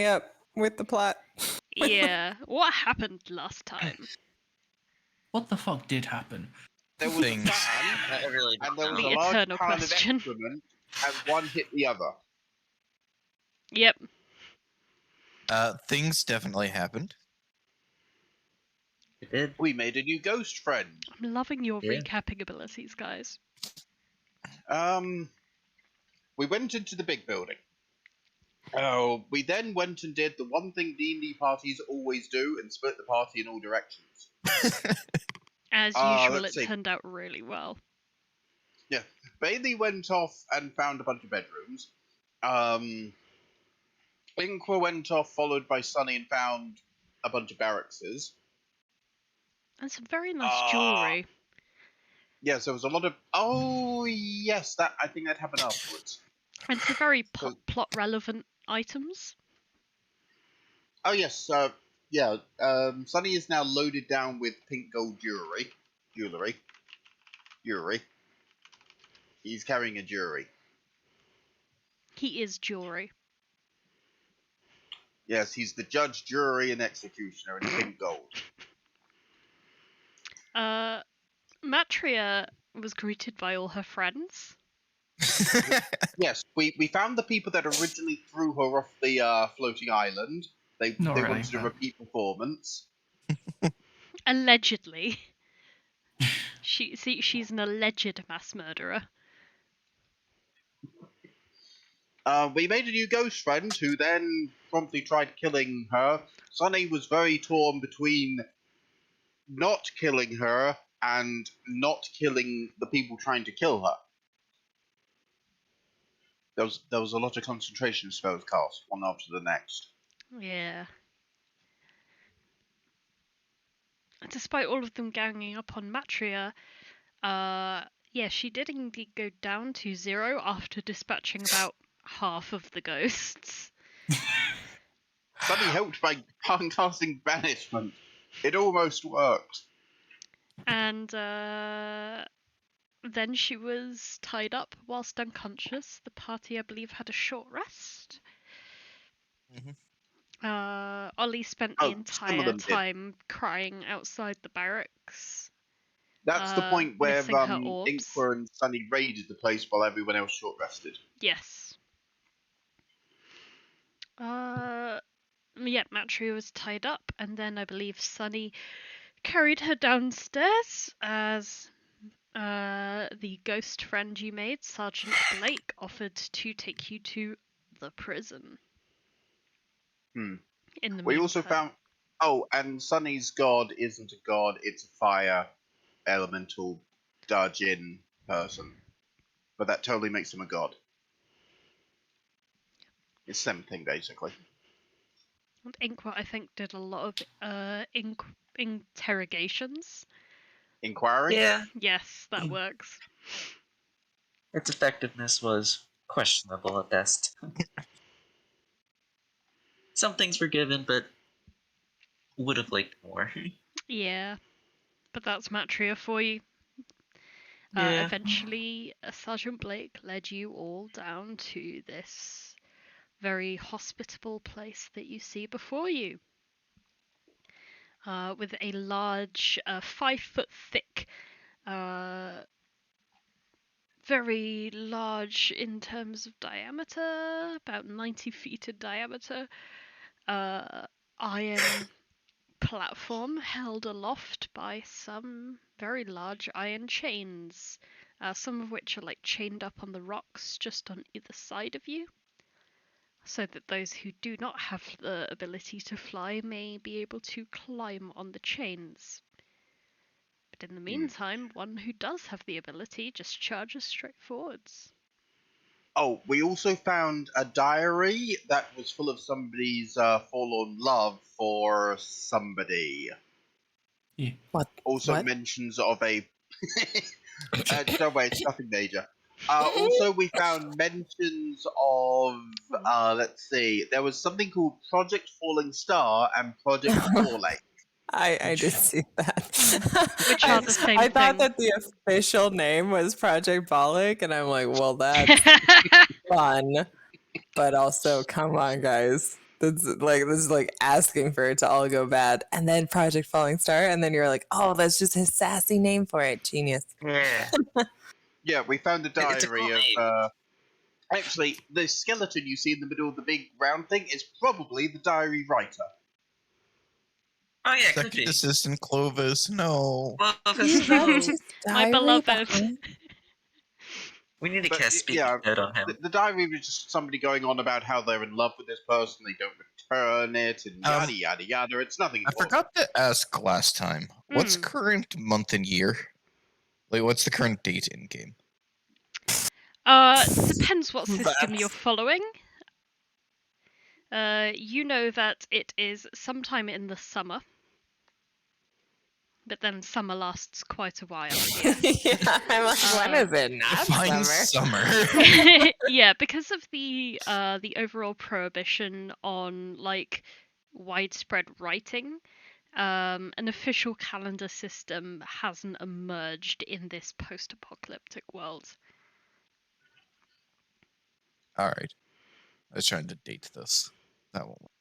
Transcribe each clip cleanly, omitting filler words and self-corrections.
up with the plot. Yeah, what happened last time? What the fuck did happen? There was a fan, I really and don't there was know. a The large eternal pile question. of excrement, and one hit the other. Yep. Things definitely happened. It did. We made a new ghost friend. I'm loving your Yeah. recapping abilities, guys. We went into the big building. Oh, we then went and did the one thing D&D parties always do and split the party in all directions. As usual, let's it see. turned out really well. Yeah, Bailey went off and found a bunch of bedrooms. Inqua went off, followed by Sunny, and found a bunch of barrackses. And some very nice jewellery. Yes, there was a lot of. Oh yes, that I think that happened afterwards. And some very plot-relevant items. Oh yes, yeah. Sunny is now loaded down with pink gold jewelry. He's carrying a jewelry. He is jewelry. Yes, he's the judge, jury, and executioner in pink gold. Matria was greeted by all her friends. Yes, we found the people that originally threw her off the floating island. They really, wanted a but- repeat performance. Allegedly. She's an alleged mass murderer. We made a new ghost friend who then promptly tried killing her. Sunny was very torn between not killing her and not killing the people trying to kill her. There was a lot of concentration spells cast, one after the next. Yeah. Despite all of them ganging up on Matria, yeah, she did indeed go down to 0 after dispatching about half of the ghosts. Sunny helped by casting banishment. It almost worked. And then she was tied up whilst unconscious. The party, I believe, had a short rest. Ollie spent the entire time crying outside the barracks. That's the point where missing her orbs. Inqua and Sunny raided the place while everyone else short rested. Yes. Yeah, Matria was tied up, and then I believe Sunny carried her downstairs as the ghost friend you made, Sergeant Blake, offered to take you to the prison. In the We also found... Oh, and Sunny's god isn't a god, it's a fire elemental Dajin person. But that totally makes him a god. It's the same thing, basically. And Inqua, I think, did a lot of interrogations. Inquiry? Yeah, Yes, that works. its effectiveness was questionable at best. Some things were given, but would have liked more. Yeah, but that's Matria for you. Yeah. Eventually, Sergeant Blake led you all down to this very hospitable place that you see before you. With a large, 5-foot thick, very large in terms of diameter, about 90 feet in diameter, iron platform held aloft by some very large iron chains, some of which are like chained up on the rocks just on either side of you, so that those who do not have the ability to fly may be able to climb on the chains. But in the meantime, one who does have the ability just charges straight forwards. Oh, we also found a diary that was full of somebody's forlorn love for somebody. Yeah. Also mentions of a... don't worry, it's nothing major. Also, we found mentions of, let's see, there was something called Project Falling Star and Project Falling. I did see that. Which are the same I thought thing. that the official name was Project Bollock, and I'm like, well, that's fun. But also, come on, guys. That's like this is like asking for it to all go bad, and then Project Falling Star, and then you're like, oh, that's just his sassy name for it. Genius. Yeah. Yeah, we found a It's a cool diary of. name. Actually, the skeleton you see in the middle of the big round thing is probably the diary writer. Oh yeah, could Second be. assistant Clovis, no. Well, He left his My diary beloved. behind. we need to But, cast speaking yeah, note on him. The diary was just somebody going on about how they're in love with this person, they don't return it, and yada yada yada. It's nothing I important. forgot to ask last time. What's Mm. current month and year? Like, what's the current date in game? Depends what system That's- you're following. You know that it is sometime in the summer, but then summer lasts quite a while. Yes. Yeah, I'm like, when is it not Define summer? summer. Yeah, because of the overall prohibition on like widespread writing, an official calendar system hasn't emerged in this post-apocalyptic world. All right. I was trying to date this. That won't work.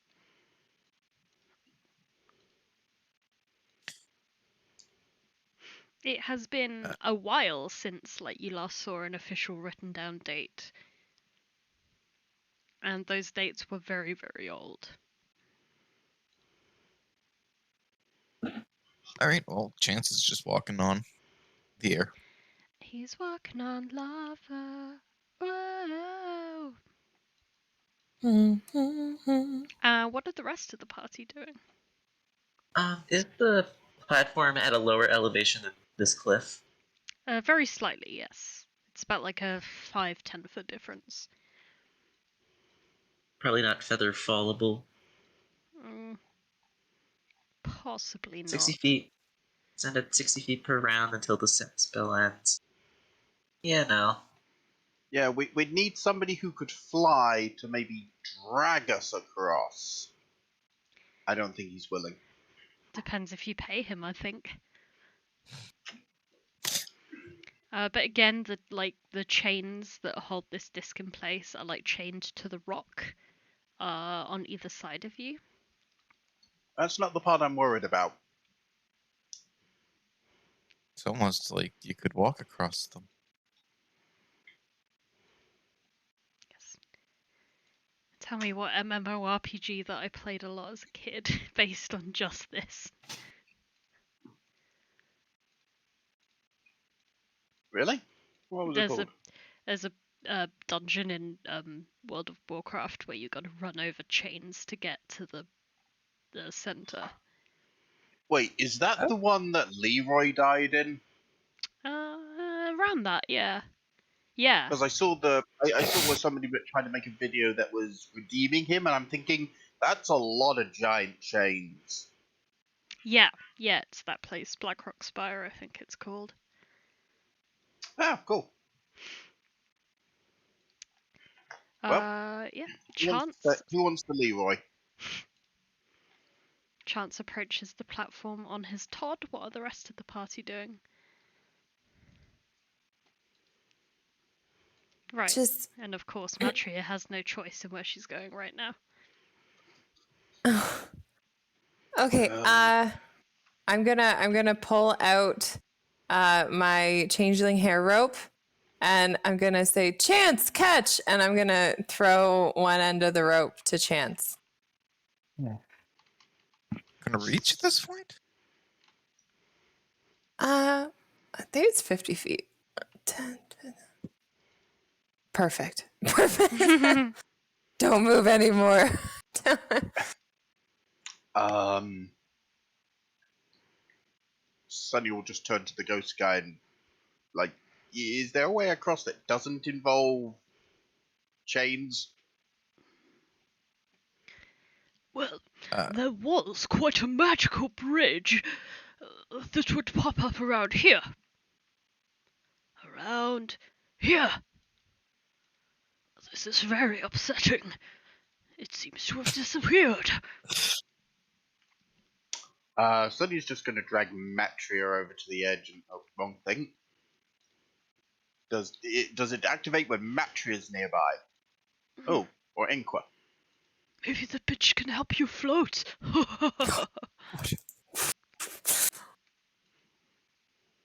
It has been a while since like you last saw an official written down date. And those dates were very, very old. All right. Well, Chance is just walking on the air. He's walking on lava. Whoa. What are the rest of the party doing? Is the platform at a lower elevation than this cliff? Very slightly, yes. It's about like a 5-10 foot difference. Probably not feather fallable. Possibly not. 60 feet. Send it 60 feet per round until the spell ends. Yeah, no. Yeah, we'd need somebody who could fly to maybe drag us across. I don't think he's willing. Depends if you pay him, I think. But again, the chains that hold this disc in place are like chained to the rock on either side of you. That's not the part I'm worried about. It's almost like you could walk across them. Yes. Tell me what MMORPG that I played a lot as a kid based on just this. Really? What was it called? There's a dungeon in World of Warcraft where you got to run over chains to get to the center. Wait, is that the one that Leroy died in? Around that, yeah. Yeah. Because I saw I saw where somebody tried to make a video that was redeeming him, and I'm thinking that's a lot of giant chains. Yeah, it's that place, Blackrock Spire, I think it's called. Ah, cool. Yeah. Who wants the Leroy? Chance approaches the platform on his Todd. What are the rest of the party doing? Right. And of course, Matria has no choice in where she's going right now. Okay, I'm gonna pull out my changeling hair rope, and I'm gonna say, "Chance, catch!" And I'm gonna throw one end of the rope to Chance. Gonna reach at this point? I think it's 50 feet. 10, 10. Perfect. Don't move anymore. Sunny will just turn to the ghost guy and, like, is there a way across that doesn't involve chains? Well, there was quite a magical bridge that would pop up around here. Around here. This is very upsetting. It seems to have disappeared. Sunny's just going to drag Matria over to the edge and... Oh, wrong thing. Does it activate when Matria's nearby? Oh, or Inqua. Maybe the bitch can help you float.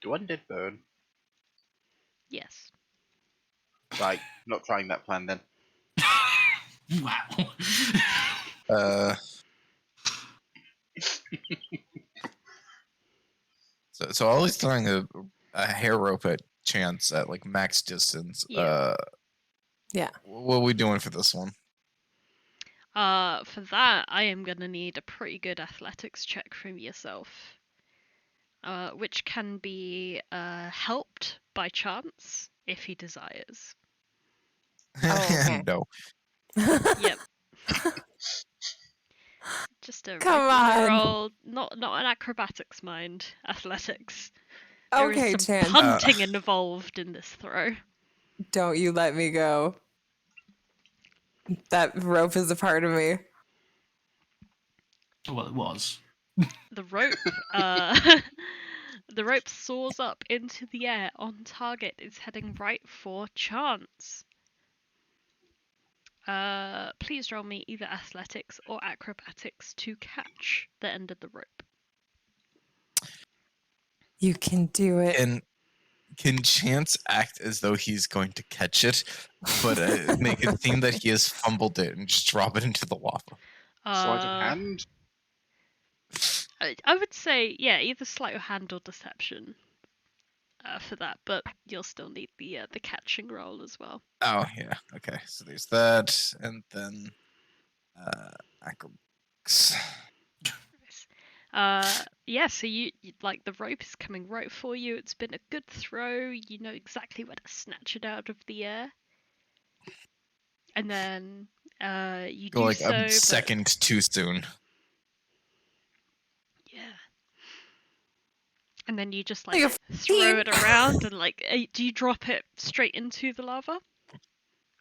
Do undead burn? Yes. Right, not trying that plan then. Wow. So Ollie's throwing a hair rope at Chance at like max distance. Yeah. Yeah. What are we doing for this one? For that, I am gonna need a pretty good athletics check from yourself. Which can be helped by chance if he desires. Oh, okay. No. Yep. Just a Come regular on. old, not an acrobatics mind, athletics. There is Okay, some Chance. punting involved in this throw. Don't you let me go. That rope is a part of me. Well, it was. The rope, the rope soars up into the air on target. It's heading right for Chance. Please roll me either athletics or acrobatics to catch the end of the rope. You can do it. Can Chance act as though he's going to catch it, but make it seem that he has fumbled it and just drop it into the lava? Sleight of hand? I would say, yeah, either sleight of hand or deception for that, but you'll still need the catching roll as well. Oh yeah, okay. So there's that, and then acrobatics. Yeah, so you like the rope is coming right for you. It's been a good throw. You know exactly where to snatch it out of the air. And then you Go do like so, a but second too soon. yeah. And then you just Like like a throw fiend. it around and like do you drop it straight into the lava?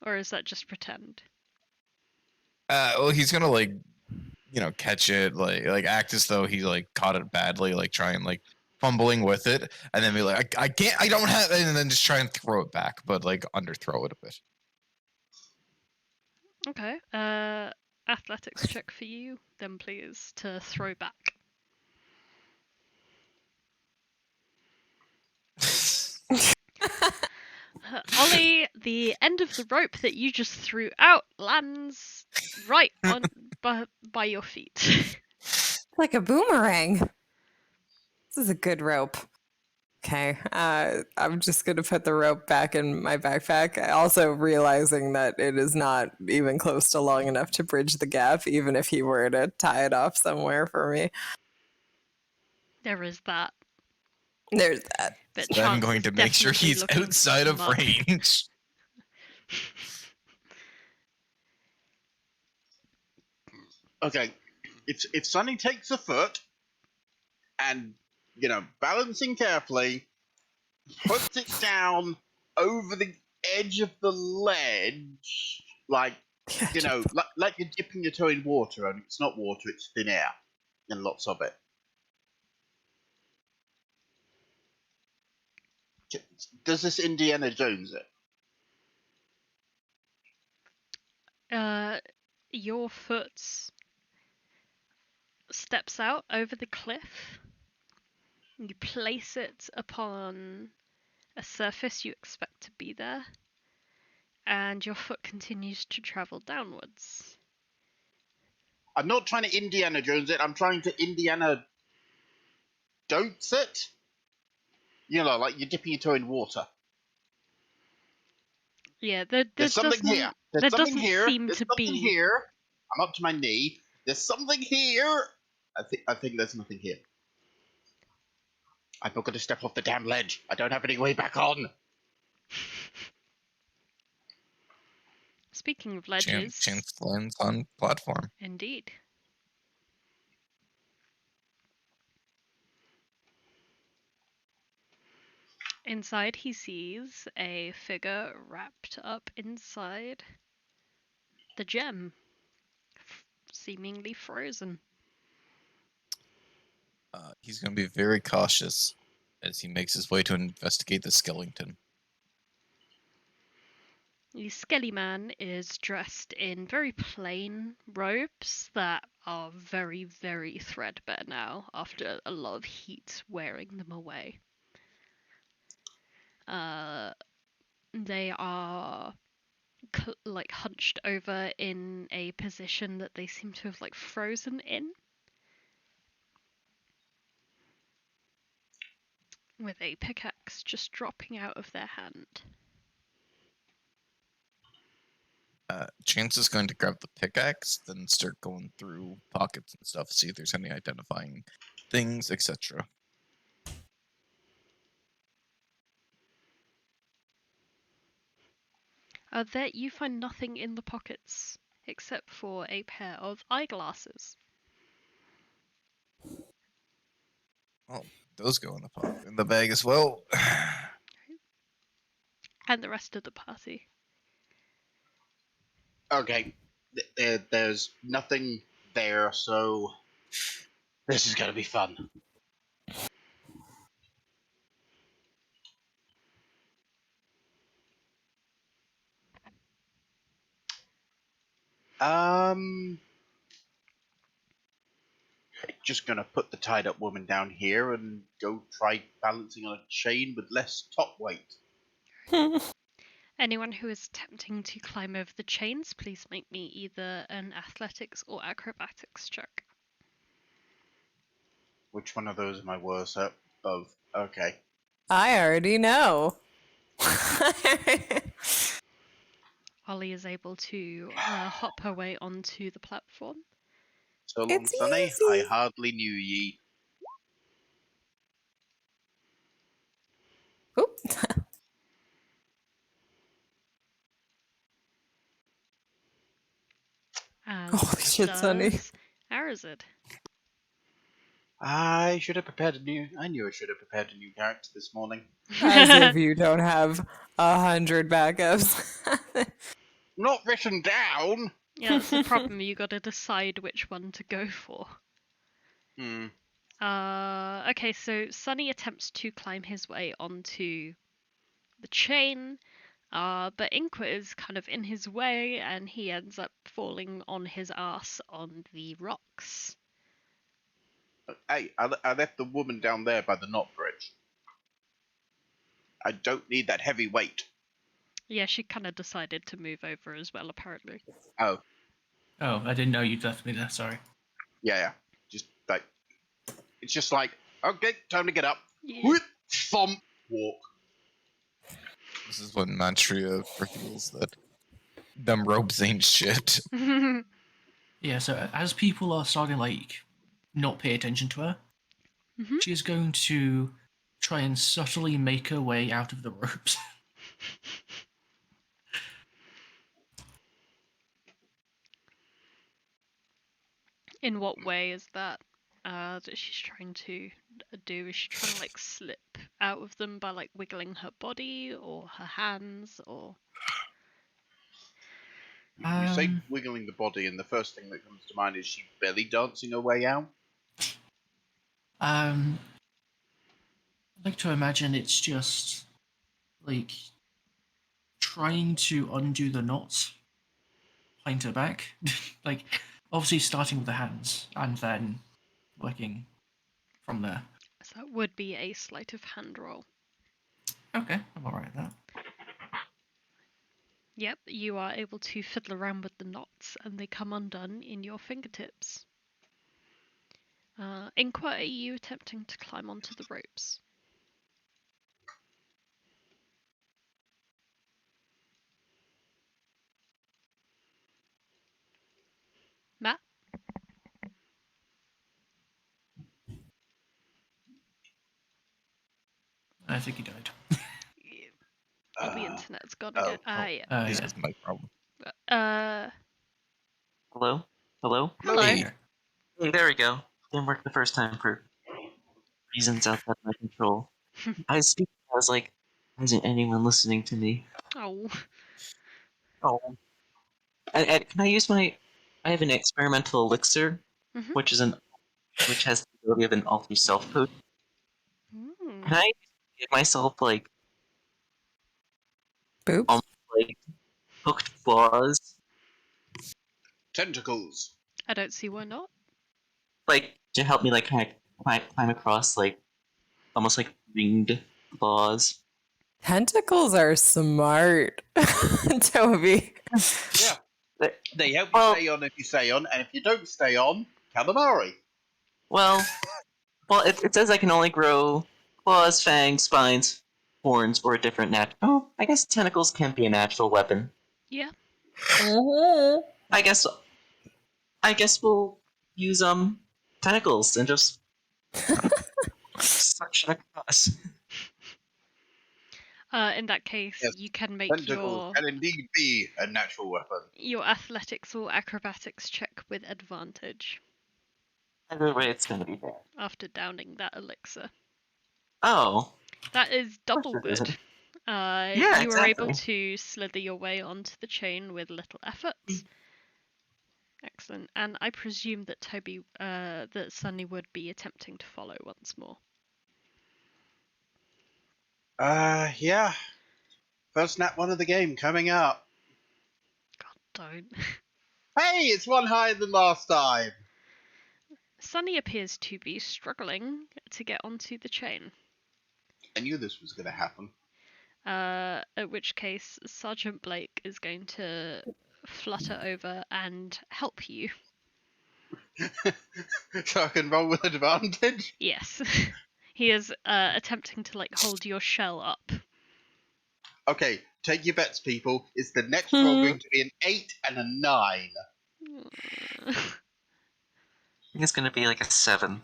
Or is that just pretend? Well, he's gonna like, catch it, like act as though he like caught it badly, like try and like fumbling with it, and then be like, I can't, I don't have, and then just try and throw it back, but like underthrow it a bit. Okay. Athletics check for you, then please, to throw back. Ollie, the end of the rope that you just threw out lands right on by your feet. Like a boomerang. This is a good rope. Okay. I'm just going to put the rope back in my backpack. Also realizing that it is not even close to long enough to bridge the gap, even if he were to tie it off somewhere for me. There is that. There's that. But So I'm Chance going is to make sure definitely he's looking outside of smug. range. Okay, if Sonny takes a foot and, balancing carefully, puts it down over the edge of the ledge, like, like you're dipping your toe in water, and it's not water, it's thin air, and lots of it. Does this Indiana Jones it? Your foot steps out over the cliff. You place it upon a surface you expect to be there, and your foot continues to travel downwards. I'm not trying to Indiana Jones it, I'm trying to Indiana Jones it. Like you're dipping your toe in water. Yeah, There's something here. There's something here. seem There's to something be. here. I'm up to my knee. There's something here. I think there's nothing here. I'm not going to step off the damn ledge. I don't have any way back on. Speaking of ledges, Chance lands on platform. indeed. Inside, he sees a figure wrapped up inside the gem, seemingly frozen. He's going to be very cautious as he makes his way to investigate the skeleton. The skelly man is dressed in very plain robes that are very, very threadbare now after a lot of heat wearing them away. They are like hunched over in a position that they seem to have like frozen in, with a pickaxe just dropping out of their hand. Chance is going to grab the pickaxe, then start going through pockets and stuff, see if there's any identifying things, etc. There you find nothing in the pockets except for a pair of eyeglasses. Oh, those go in the bag as well. And the rest of the party. Okay, there's nothing there, so this is gonna be fun. Just gonna put the tied up woman down here and go try balancing on a chain with less top weight. Anyone who is attempting to climb over the chains, please make me either an athletics or acrobatics check. Which one of those am I worse at? Both. Okay. I already know. Ollie is able to hop her way onto the platform. So long, It's Sonny. I easy. hardly knew ye. Oop. As Holy shit, Sonny. does Arazid. I should have prepared a new. I knew I should have prepared a new character this morning. As if you don't have 100 backups. Not written down. Yeah, that's the problem. You got to decide which one to go for. Hmm. Okay, so Sunny attempts to climb his way onto the chain, but Inqua is kind of in his way, and he ends up falling on his ass on the rocks. Hey, I left the woman down there by the knot bridge. I don't need that heavy weight. Yeah, she kind of decided to move over as well, apparently. Oh, Oh, I didn't know you'd left me there. Sorry. yeah. Just like it's just like okay, time to get up. Yeah. Whoop, thump, walk. This is when Matria reveals that them ropes ain't shit. Yeah, so as people are starting like not pay attention to her, she's going to try and subtly make her way out of the ropes. In what way is that she's trying to do? Is she trying to like slip out of them by like wiggling her body or her hands or? You say wiggling the body, and the first thing that comes to mind is she belly dancing her way out. I like to imagine it's just like trying to undo the knots behind her back. Like obviously starting with the hands and then working from there. So that would be a sleight of hand roll. Okay, I'm alright with that. Yep, you are able to fiddle around with the knots and they come undone in your fingertips. Inqua, are you attempting to climb onto the ropes? Matt? I think he died. The internet's gone again. Yeah. This Yeah. is my problem. Hello? Hello? Hello. Hey. Hey, there we go. Didn't work the first time for reasons outside my control. I was speaking, I was like, isn't anyone listening to me? Oh. Oh. And can I use my... I have an experimental elixir, Mhm. which has the ability of an alter self code. Can I give myself, like, Boop. like hooked claws, Tentacles. I don't see why not. like to help me like kind of climb across, like almost like winged claws. Tentacles are smart, Toby. Yeah. But- They help you Well- stay on if you stay on, and if you don't stay on, calamari. Well, it says I can only grow claws, fangs, spines, horns, or a different Oh, I guess tentacles can be a natural weapon. Yeah. I guess we'll use tentacles and just suction across. In that case, Yes, you can make Tentacles can indeed be a natural weapon. your athletics or acrobatics check with advantage Either way, it's gonna be bad. after downing that elixir. Oh, That is double it good. isn't. You were able exactly. to slither your way onto the chain with little effort. Excellent. And I presume that that Sunny would be attempting to follow once more. Yeah. First nat one of the game coming up. God, don't. Hey, it's one higher than last time. Sunny appears to be struggling to get onto the chain. I knew this was going to happen. At which case, Sergeant Blake is going to flutter over and help you. So I can roll with advantage? Yes. He is attempting to hold your shell up. Okay, take your bets, people. Is the next roll going to be an 8 and a 9? I think it's gonna be like a 7.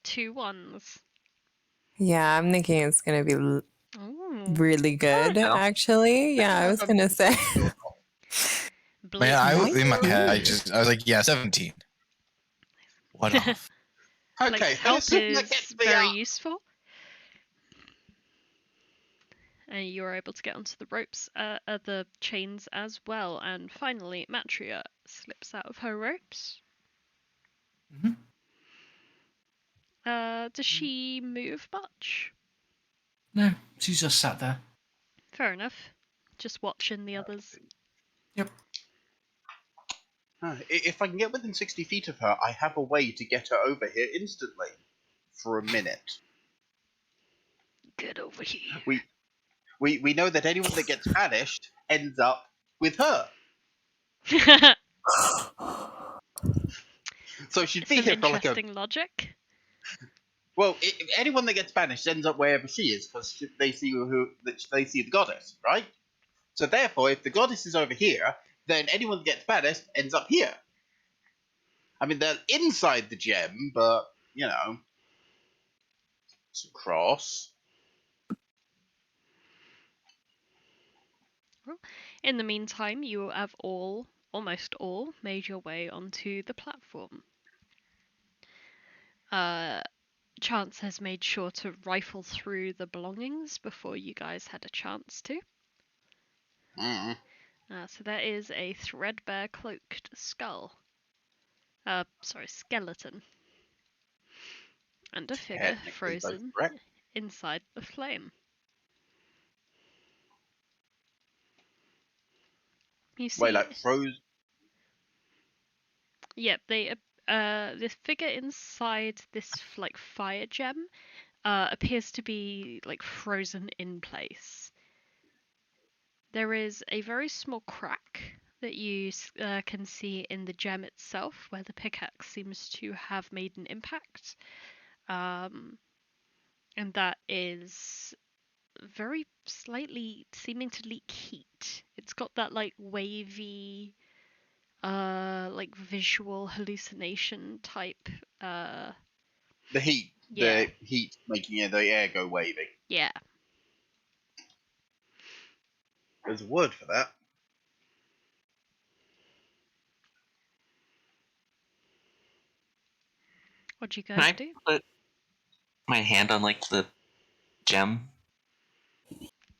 2 1s. Yeah, I'm thinking it's gonna be Ooh. really good, go. actually. Yeah, I was gonna say. Blake Man, I was rolls in my the head. rolls. I was like, yeah, 17. What off? Blake's Okay, help something that is gets me very up. useful. And you're able to get onto the ropes, the chains as well. And finally, Matria slips out of her ropes. Mhm. Does she move much? No, she's just sat there. Fair enough. Just watching the others. Yep. If I can get within 60 feet of her, I have a way to get her over here instantly. For a minute. Get over here. We know that anyone that gets banished ends up with her. So she'd be Some here for like a... interesting logic. Well, anyone that gets banished ends up wherever she is because they see they see the goddess, right? So therefore, if the goddess is over here, then anyone that gets banished ends up here. I mean, they're inside the gem, but you know, it's a cross. In the meantime, you have almost all, made your way onto the platform. Chance has made sure to rifle through the belongings before you guys had a chance to. Mm. So there is a threadbare cloaked skull. Skeleton. And a figure Technically both frozen correct. inside the flame. You see, Wait, like froze? yep, this figure inside this fire gem appears to be frozen in place. There is a very small crack that you can see in the gem itself, where the pickaxe seems to have made an impact, and that is very slightly seeming to leak heat. It's got that wavy, visual hallucination type. The heat. Yeah. The heat making the air go wavy. Yeah. There's a word for that. What'd you Can guys I do? put my hand on the gem?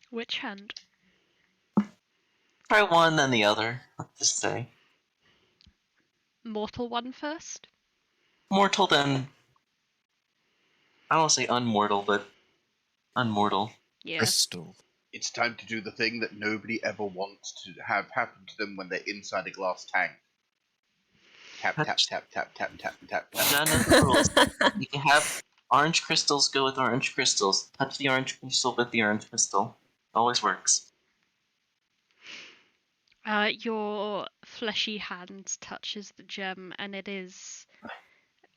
Which hand? Try one, then the other. Let's just say Mortal one first? mortal, then I don't want to say unmortal, but unmortal. Yeah. Crystal. It's time to do the thing that nobody ever wants to have happen to them when they're inside a glass tank. Tap, tap, tap, tap, tap, tap, tap, You tap. gotta know the rules. You can have orange crystals go with orange crystals. Touch the orange crystal with the orange crystal. Always works. Your fleshy hand touches the gem, and it is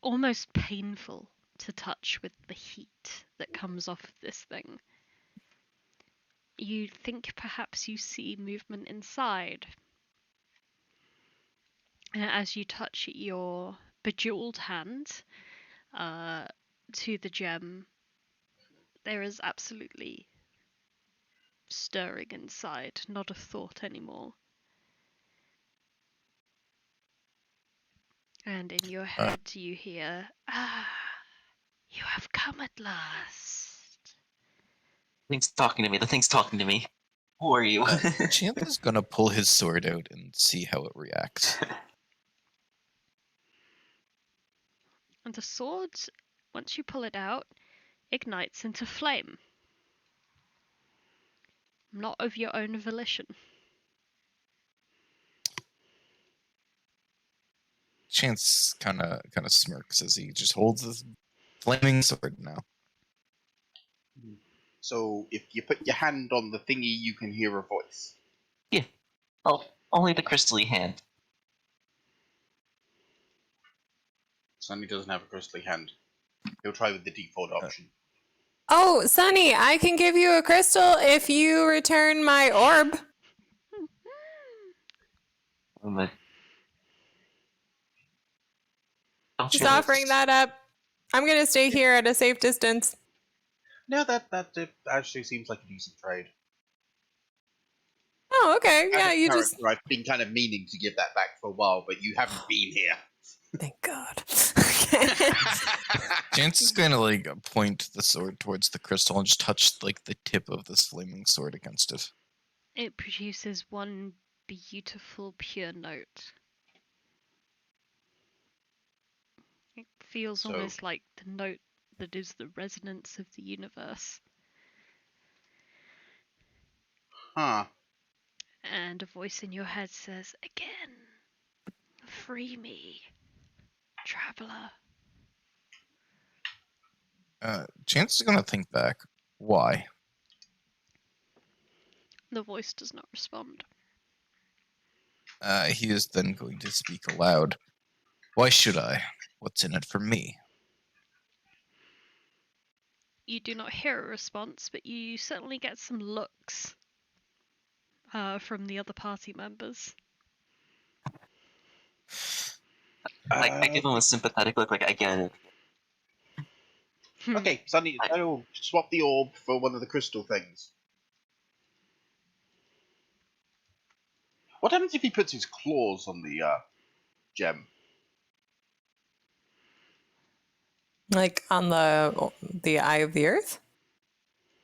almost painful to touch with the heat that comes off of this thing. You think perhaps you see movement inside. And as you touch your bejeweled hand to the gem, there is absolutely stirring inside, not a thought anymore. And in your head you hear, you have come at last. The thing's talking to me. The thing's talking to me. Who are you? Chance is gonna pull his sword out and see how it reacts. And the sword, once you pull it out, ignites into flame. Not of your own volition. Chance kind of smirks as he just holds his flaming sword now. So if you put your hand on the thingy, you can hear a voice. Yeah. Oh, only the crystally hand. Sonny doesn't have a crystally hand. He'll try with the default option. Oh, Sunny, I can give you a crystal if you return my orb. Don't Just you offering that up. I'm going to stay here at a safe distance. No, that actually seems like a decent trade. Oh, okay. Yeah, you just... I've been kind of meaning to give that back for a while, but you haven't been here. Thank God. Okay. Chance is going to like point the sword towards the crystal and just touch like the tip of this flaming sword against it. It produces one beautiful pure note. It feels So- almost like the note that is the resonance of the universe. Huh. And a voice in your head says, "Again, free me, traveler." Chance is going to think back. Why? The voice does not respond. He is then going to speak aloud. Why should I? What's in it for me? You do not hear a response, but you certainly get some looks from the other party members. I give him a sympathetic look, like I get it. Okay, Sonny, I'll swap the orb for one of the crystal things. What happens if he puts his claws on the gem? Like on the eye of the earth?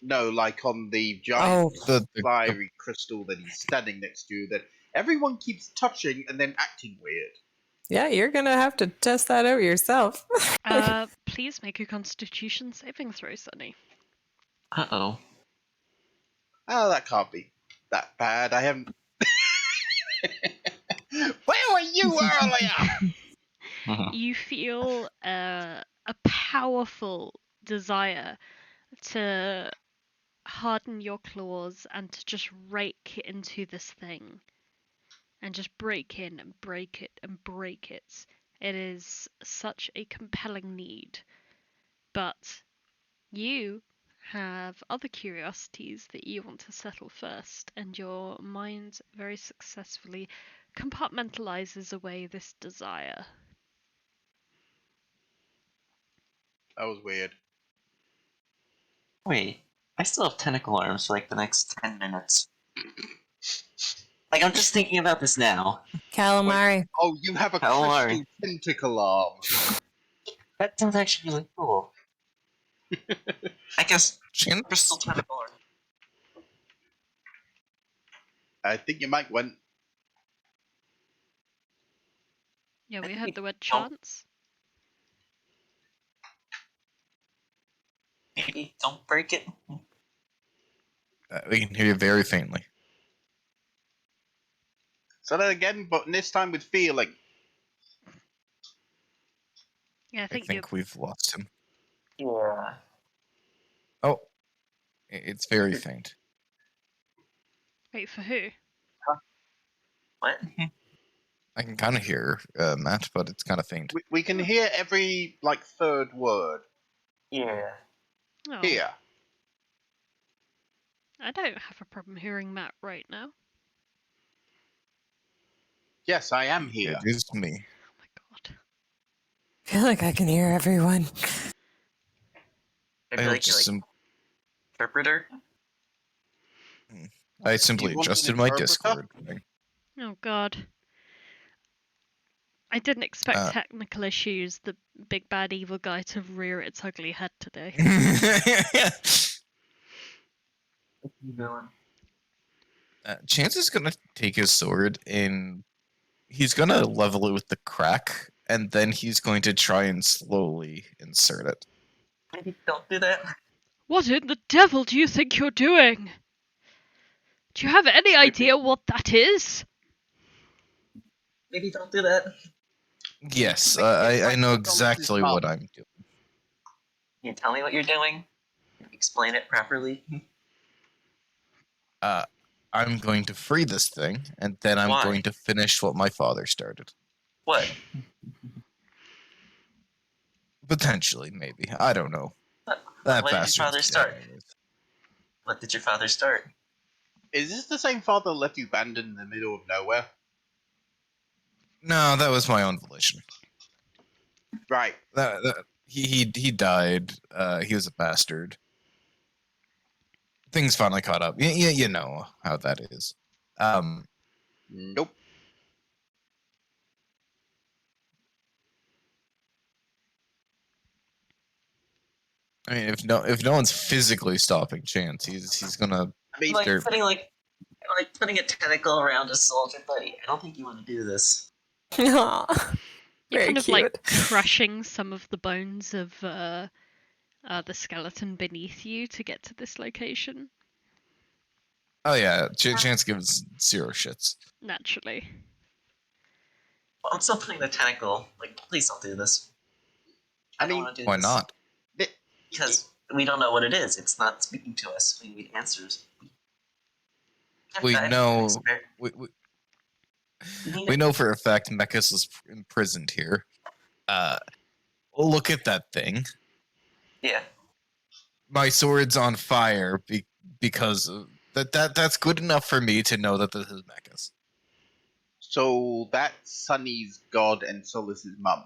No, like on the giant Oh, fiery crystal that he's standing next to that everyone keeps touching and then acting weird. yeah, you're going to have to test that out yourself. Please make a Constitution saving throw, Sunny. Uh-oh. Oh, that can't be that bad. I haven't. Where were you earlier? You feel a powerful desire to harden your claws and to just rake into this thing. And just break in and break it and break it. It is such a compelling need. But you have other curiosities that you want to settle first, and your mind very successfully compartmentalizes away this desire. That was weird. Wait, I still have tentacle arms for like the next 10 minutes. Like, I'm just thinking about this now. Calamari. Oh, you have a Calamari. crystal tentacle arm. That sounds actually really cool. I guess Chance, crystal tentacle arm. I think your mic went. Yeah, we heard the word Oh. chance. Maybe don't break it. We can hear you very faintly. Say that again, but this time with feeling. Yeah, I I think, think we've lost him. Yeah. Oh, it's very faint. Wait, for who? What? I can kind of hear Matt, but it's kind of faint. We can hear every third word. Yeah. Oh, Here. I don't have a problem hearing Matt right now. Yes, I am here. It is me. Oh my god. I feel like I can hear everyone. I I feel like you're just like interpreter. I simply You want an adjusted my interpreter? Discord thing. Oh god. I didn't expect Uh. technical issues, the big bad evil guy to rear its ugly head today. Villain. Chance is gonna take his sword and he's gonna level it with the crack, and then he's going to try and slowly insert it. Maybe don't do that. What in the devil do you think you're doing? Do you have any idea what that is? Maybe don't do that. Yes, Make it I like know Solas' exactly mum. what I'm doing. Can you tell me what you're doing? Explain it properly. I'm going to free this thing, and then I'm Why? going to finish what my father started. What? Potentially, maybe. I don't know. What That did your bastard's father dead start? anyways. What did your father start? Is this the same father that left you abandoned in the middle of nowhere? No, that was my own volition. Right. He died. He was a bastard. Things finally caught up. You know how that is. Nope. I mean, if no one's physically stopping Chance, he's gonna. I mean, Like They're- putting a tentacle around a soldier, buddy. I don't think you want to do this. Aw, You're very kind of cute. like crushing some of the bones of the skeleton beneath you to get to this location. Oh yeah, Chance gives zero shits. Naturally. Well, I'm still putting the tentacle. Like, please don't do this. I don't mean, want to do Why this. not? Because we don't know what it is. It's not speaking to us. We need answers. We Can't die know. from experience. We know for a fact Mechas is imprisoned here. Look at that thing. Yeah. My sword's on fire because of that's good enough for me to know that this is Mechas. so that's Sunny's god and Solas' mum.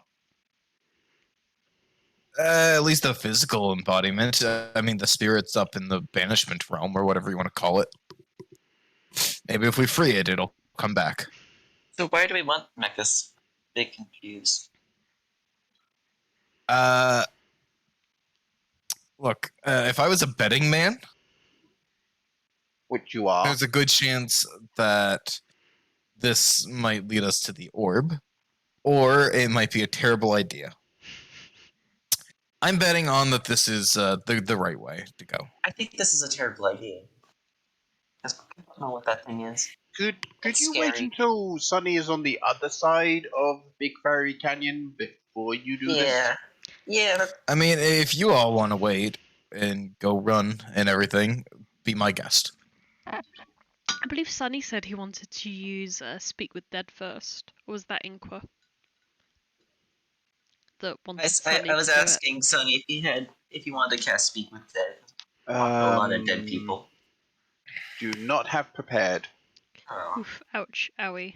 At least the physical embodiment. I mean, the spirit's up in the banishment realm or whatever you want to call it. Maybe if we free it, it'll come back. So why do we want Mechas? Big confused. Look, if I was a betting man, Which you are. there's a good chance that this might lead us to the orb, or it might be a terrible idea. I'm betting on that this is the right way to go. I think this is a terrible idea. I don't know what that thing is. Could It's you wait scary. until Sunny is on the other side of Big Fairy Canyon before you do this? Yeah. Yeah. I mean, if you all want to wait and go run and everything, be my guest. I believe Sunny said he wanted to use Speak with Dead first. Or was that Inqua? That wanted Sunny I was to do it. asking Sonny if he wanted to cast Speak with Dead. A lot of dead people. Do not have prepared. Oh. Oof, ouch, owie.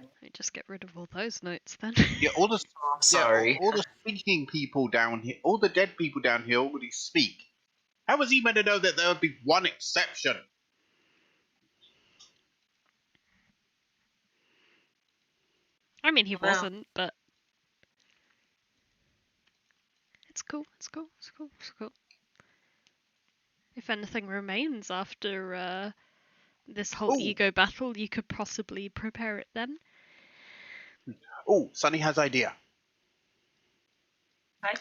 Let me just get rid of all those notes then. Yeah, all the I'm sorry. all the speaking people down here, all the dead people down here already speak. How was he meant to know that there would be one exception? I mean, he Well. wasn't, but it's cool. It's cool. It's cool. It's cool. If anything remains after this whole Ooh. ego battle, you could possibly prepare it then. Oh, Sunny has idea.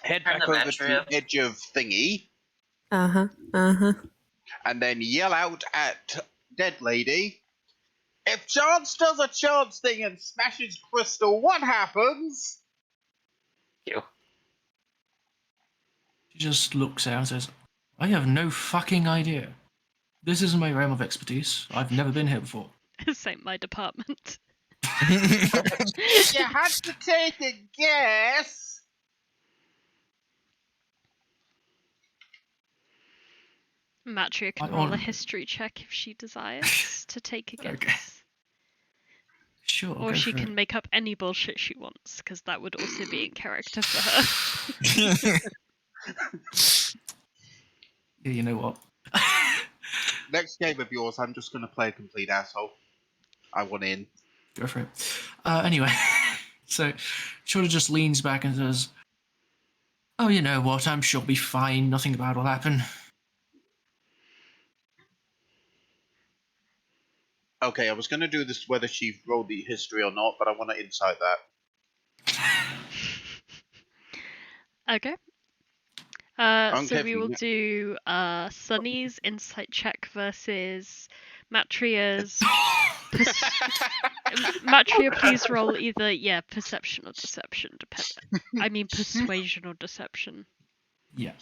Head Turn back the over Matria. to edge of thingy. Uh-huh. Uh-huh. and then yell out at Dead Lady, "If Chance does a Chance thing and smashes Crystal, what happens?" You. She just looks out and says, I have no fucking idea. This isn't my realm of expertise. I've never been here before. This ain't my department. If you had to take a guess... Matria can I roll a on- history check if she desires to take a guess. Okay. Sure, Or go she for can it. make up any bullshit she wants, because that would also be in character for her. Yeah, you know what? Next game of yours, I'm just going to play a complete asshole. I want in. Go for it. Anyway, so Shorter just leans back and says, oh, you know what? I'm sure I'll be fine. Nothing bad will happen. Okay, I was going to do this whether she rolled the history or not, but I want to insight that. Okay. I'm So we Kevin. will do Sunny's insight check versus Matria's. Matria, please roll either perception or deception, persuasion or deception. Yeah.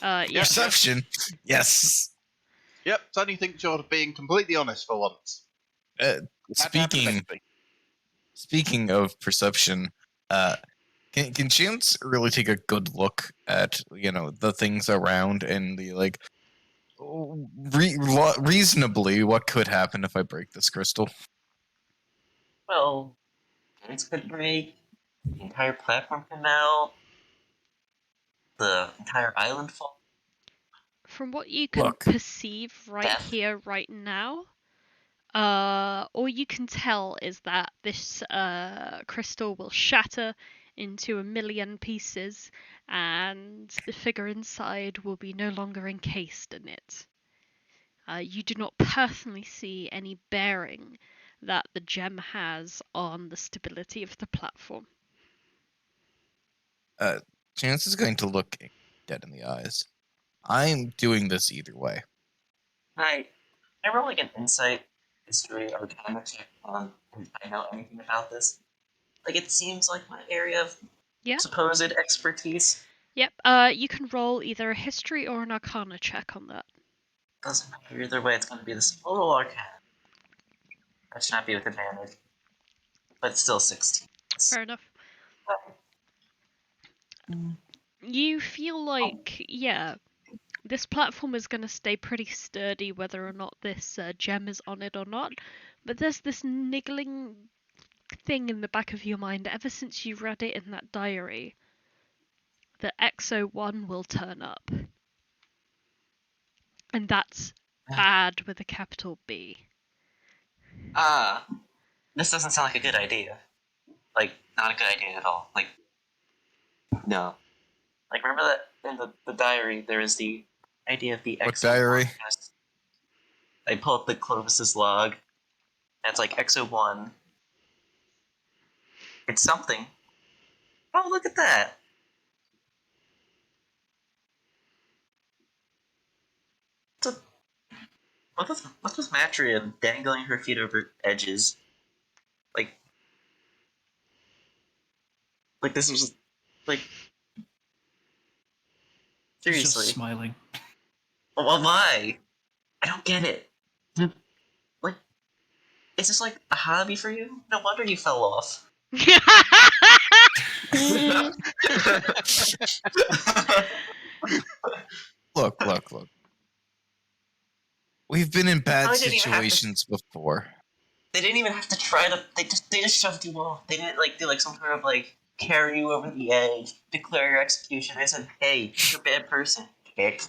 Yeah. Perception. Yes. Yep, Sonny thinks you're being completely honest for once. That happens next week. Speaking of perception, can Chance really take a good look at the things around and the reasonably what could happen if I break this crystal? Well, it's could break. The entire platform can melt. The entire island fall. From what you can Look. perceive right Death. here, right now, all you can tell is that this crystal will shatter into 1,000,000 pieces, and the figure inside will be no longer encased in it. You do not personally see any bearing that the gem has on the stability of the platform. Chance is going to look dead in the eyes. I'm doing this either way. I roll like an insight, history, or kind of check on if I know anything about this. Like, it seems like my area of supposed expertise. Yep, you can roll either a history or an arcana check on that. Doesn't matter either way, it's going to be this total arcana. That should not be with advantage. But still 16. Fair enough. You feel like, this platform is going to stay pretty sturdy whether or not this gem is on it or not, but there's this niggling thing in the back of your mind ever since you read it in that diary that XO1 will turn up. And that's bad with a capital B. This doesn't sound like a good idea. Like, not a good idea at all. Like, no. Like, remember that in the diary, there is the idea of the What XO1. diary? I pull up the Clovis's log, and it's like XO1. It's something. Oh, look at that! What's with Matria dangling her feet over edges? Like this was like She's seriously. just smiling. Well, why? I don't get it. Like, is this like a hobby for you? No wonder you fell off. Look. We've been in bad I didn't even have to- situations before. They didn't even have to try to. They just shoved you off. They didn't do some sort of carry you over the edge, declare your execution. They said, "Hey, you're a bad person, Dick.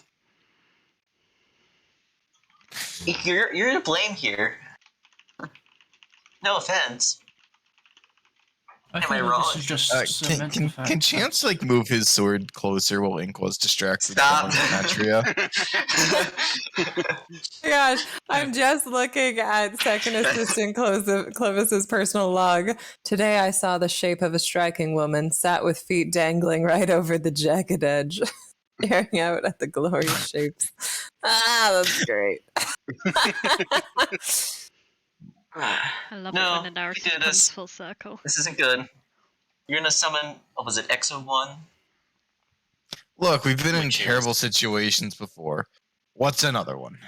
You're to blame here. No offense." I Am feel I like wrong? this is just cement the fact Can that- Chance move his sword closer while Ink was distracted Stop. from Matria? Gosh, I'm just looking at Second Assistant Clovis's personal log. Today I saw the shape of a striking woman, sat with feet dangling right over the jagged edge, staring out at the glorious shapes That's great. I love No, it when a we narrative do comes this. full circle. This isn't good. You're gonna summon, what was it, Exo-1? Look, we've been in Which is- terrible situations before. What's another one?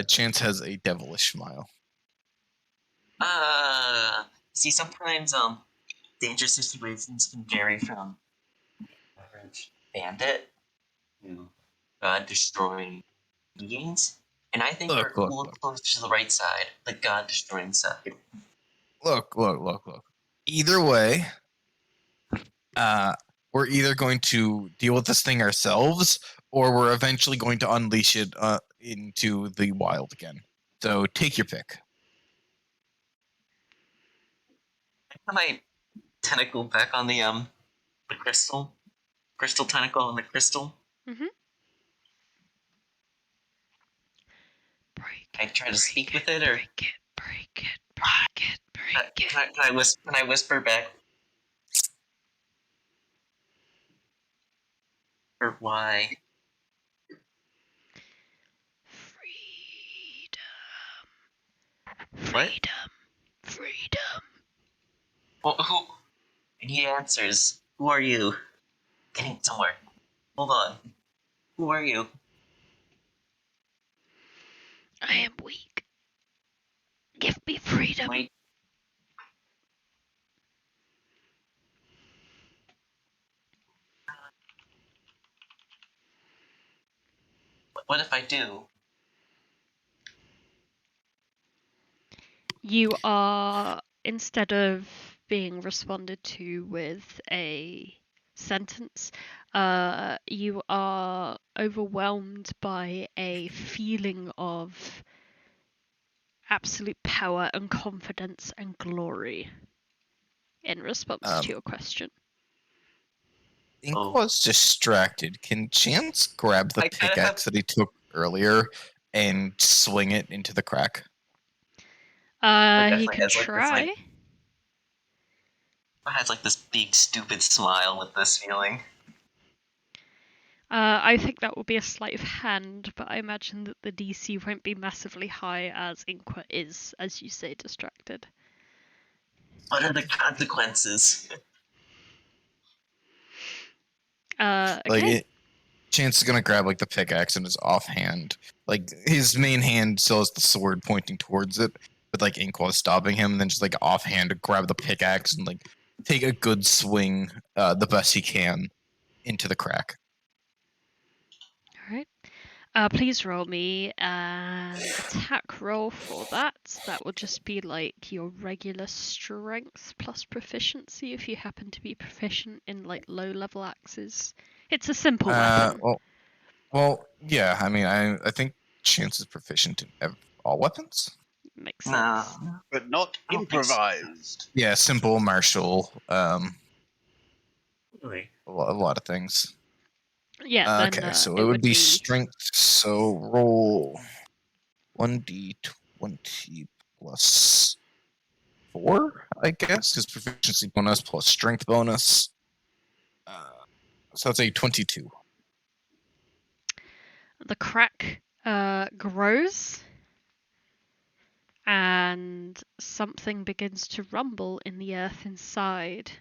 Chance has a devilish smile. See, sometimes, dangerous situations can vary from average bandit to god-destroying beings. And I think we're a little closer to the right side, the god-destroying side. Look. Either way, we're either going to deal with this thing ourselves, or we're eventually going to unleash it into the wild again. So take your pick. I put my tentacle back on the crystal tentacle on the crystal. I try to speak with it, or break it. can I whisper back? Or why? Freedom. Well, who? I need answers. Who are you? Getting somewhere. Hold on. Who are you? I am weak. Give me freedom. Wait. What if I do? You are, instead of being responded to with a sentence, you are overwhelmed by a feeling of absolute power and confidence and glory in response to your question. Inkwa's distracted. Can Chance grab the pickaxe that he took earlier and swing it into the crack? He can try. I has like this big stupid smile with this feeling. I think that will be a sleight of hand, but I imagine that the DC won't be massively high as Inkwa is, as you say, distracted. What are the consequences? Okay. Chance is gonna grab like the pickaxe in his offhand. Like his main hand still has the sword pointing towards it, but like Inkwa stopping him, and then just like offhand grab the pickaxe and like take a good swing, the best he can, into the crack. Alright. Please roll me an attack roll for that. That will just be like your regular strength plus proficiency if you happen to be proficient in like low level axes. It's a simple weapon. Well, yeah. I mean, I think Chance is proficient in all weapons. Makes sense. But not improvised. Yeah, simple, martial, Really? a lot of things. Yeah. Okay, so it would be strength. So roll 1d20 plus 4, I guess. His proficiency bonus plus strength bonus. So that's a 22. The crack grows, and something begins to rumble in the earth inside.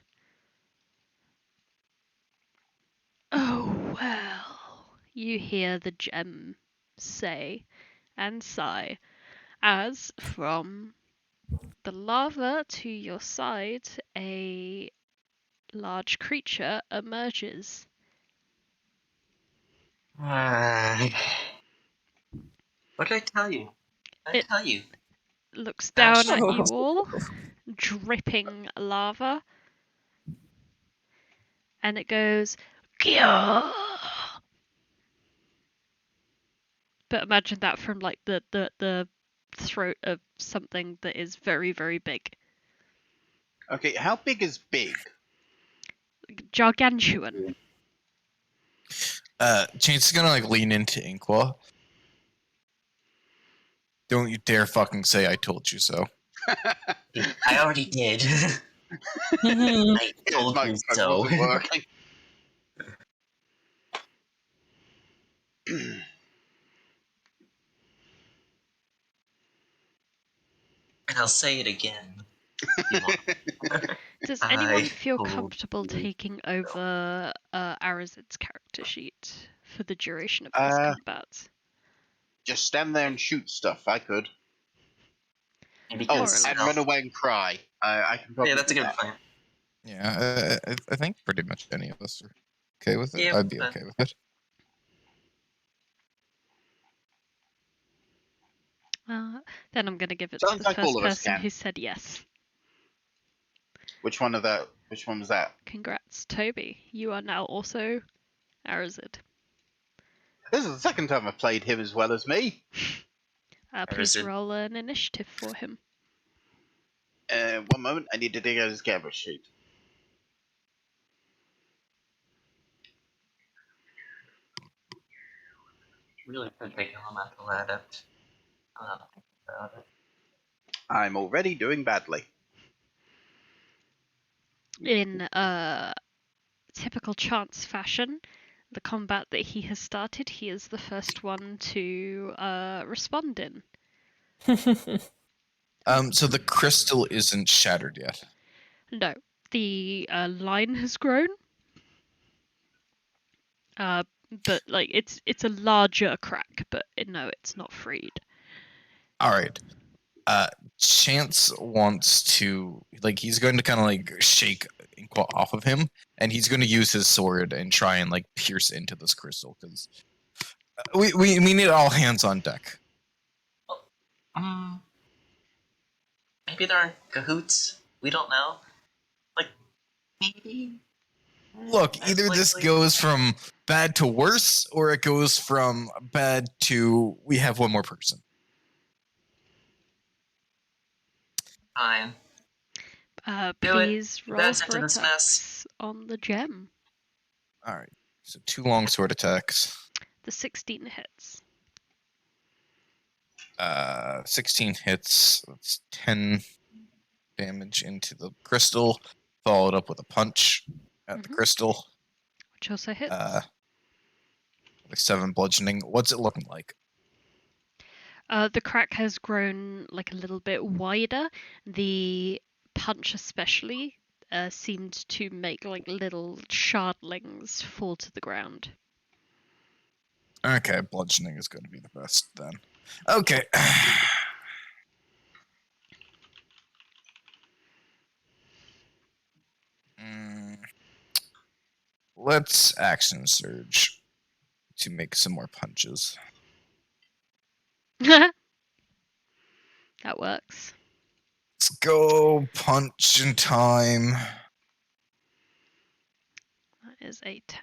Oh, well, you hear the gem say and sigh as from the lava to your side, a large creature emerges. What did I tell you? Looks down at you all, dripping lava, and it goes, Gya! But imagine that from like the throat of something that is very, very big. Okay, how big is big? Gargantuan. Chance is gonna like lean into Inkwa. Don't you dare fucking say I told you so. I already did. I told you so. And I'll say it again. You want. Does I anyone feel told comfortable you taking so. over Arazid's character sheet for the duration of this Uh, combat? Just stand there and shoot stuff. I could. And Oh, More or because and less. run away and cry. I can probably yeah, that's a do good that. plan. Yeah, I think pretty much any of us are okay with it. Yeah, I'd be but okay with it. Then I'm going to give it to Sounds the like all first of us person can. who said yes. Which one was that? Congrats, Toby. You are now also Arazid. This is the second time I've played him as well as me. Please Arazid. roll an initiative for him. 1 moment, I need to dig out his camera sheet. Really could take him after that. Think about it. I'm already doing badly. In typical chance fashion, the combat that he has started, he is the first one to respond in. So the crystal isn't shattered yet. No, the line has grown, but like it's a larger crack, but no, it's not freed. All right. Chance wants to he's going to kind of like shake Inqua off of him, and he's going to use his sword and try and like pierce into this crystal because we need all hands on deck. Maybe they're in cahoots. We don't know. Like, maybe. Look, That's either this likely. goes from bad to worse, or it goes from bad to we have one more person. Fine. Do it. Please You roll guys for into this mess. attacks on the gem. All right. So 2 long sword attacks. The 16 hits. 16 hits. That's 10 damage into the crystal, followed up with a punch at the crystal. Which also hits. Like 7 bludgeoning. What's it looking like? The crack has grown like a little bit wider. The punch especially seemed to make like little shardlings fall to the ground. Okay, bludgeoning is going to be the best then. Okay. Let's action surge to make some more punches. That works. Let's go punch in time. That is a 10.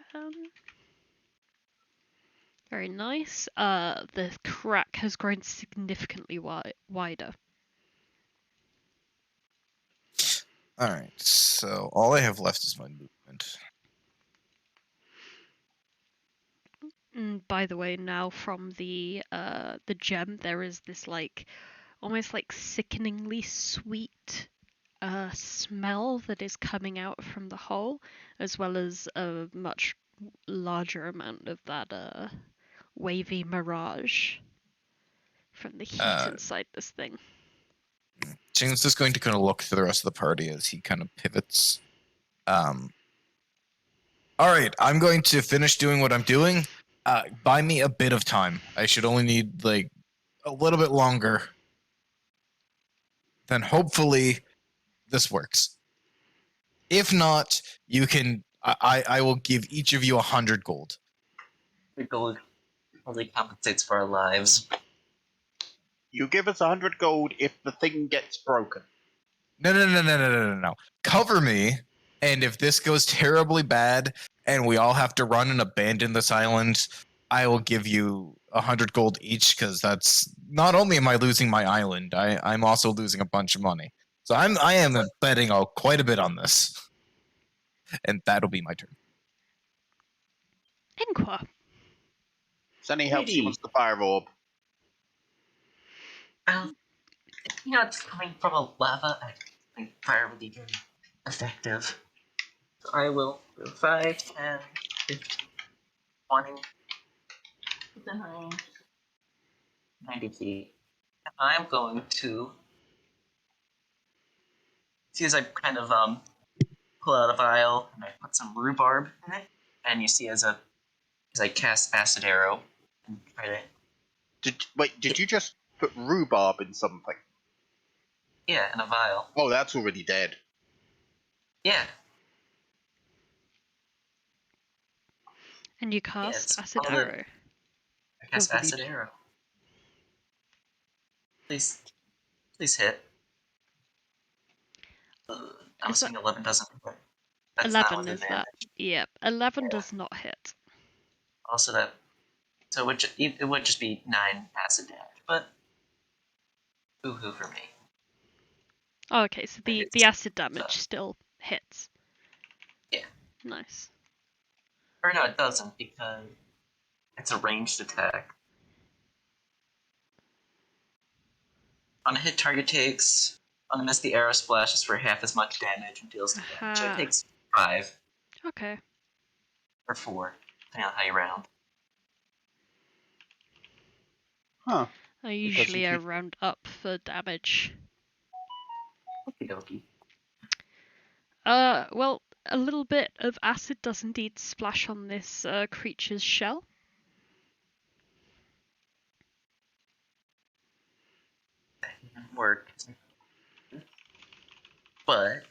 Very nice. The crack has grown significantly wider. Alright, so all I have left is my movement. By the way, now from the gem, there is this like almost like sickeningly sweet smell that is coming out from the hole, as well as a much larger amount of that wavy mirage from the heat inside this thing. James is going to kind of look to the rest of the party as he kind of pivots. Alright, I'm going to finish doing what I'm doing. Buy me a bit of time. I should only need like a little bit longer. Then hopefully this works. If not, you can. I will give each of you 100 gold. The gold only compensates for our lives. You give us 100 gold if the thing gets broken. No. Cover me, and if this goes terribly bad and we all have to run and abandon this island, I will give you 100 gold each, because that's not only am I losing my island, I'm also losing a bunch of money. So I am betting quite a bit on this, and that'll be my turn. Inqua. Sunny helps you with the fire orb. It's coming from a lava. I think fire would be very effective. So I will do 5, 10, 15, 20. within range. 90 feet. I'm going to see as I kind of pull out a vial and I put some rhubarb in it, and you see as I cast acid arrow and try to Did you just put rhubarb in something? in a vial. Oh, that's already dead. Yeah. And you cast it's acid one of the- arrow. I cast Oh, acid indeed. arrow. Please hit. I'm Is that assuming 11 doesn't hit. That's not 11? with Is that? advantage. Yep. 11 Yeah. does not hit. Also that, so it would just be 9 acid damage, but boo-hoo for me. Oh, okay. So the It's- acid damage still hits. Yeah. Nice. Or no, it doesn't, because it's a ranged attack. On a hit, target takes. On a miss, the arrow splashes for half as much damage and deals the damage. So it Aha. takes 5 Okay. or 4, depending on how you round. Huh. I usually keep- round up for damage. Okie dokie. Well, a little bit of acid does indeed splash on this creature's shell. That didn't work. But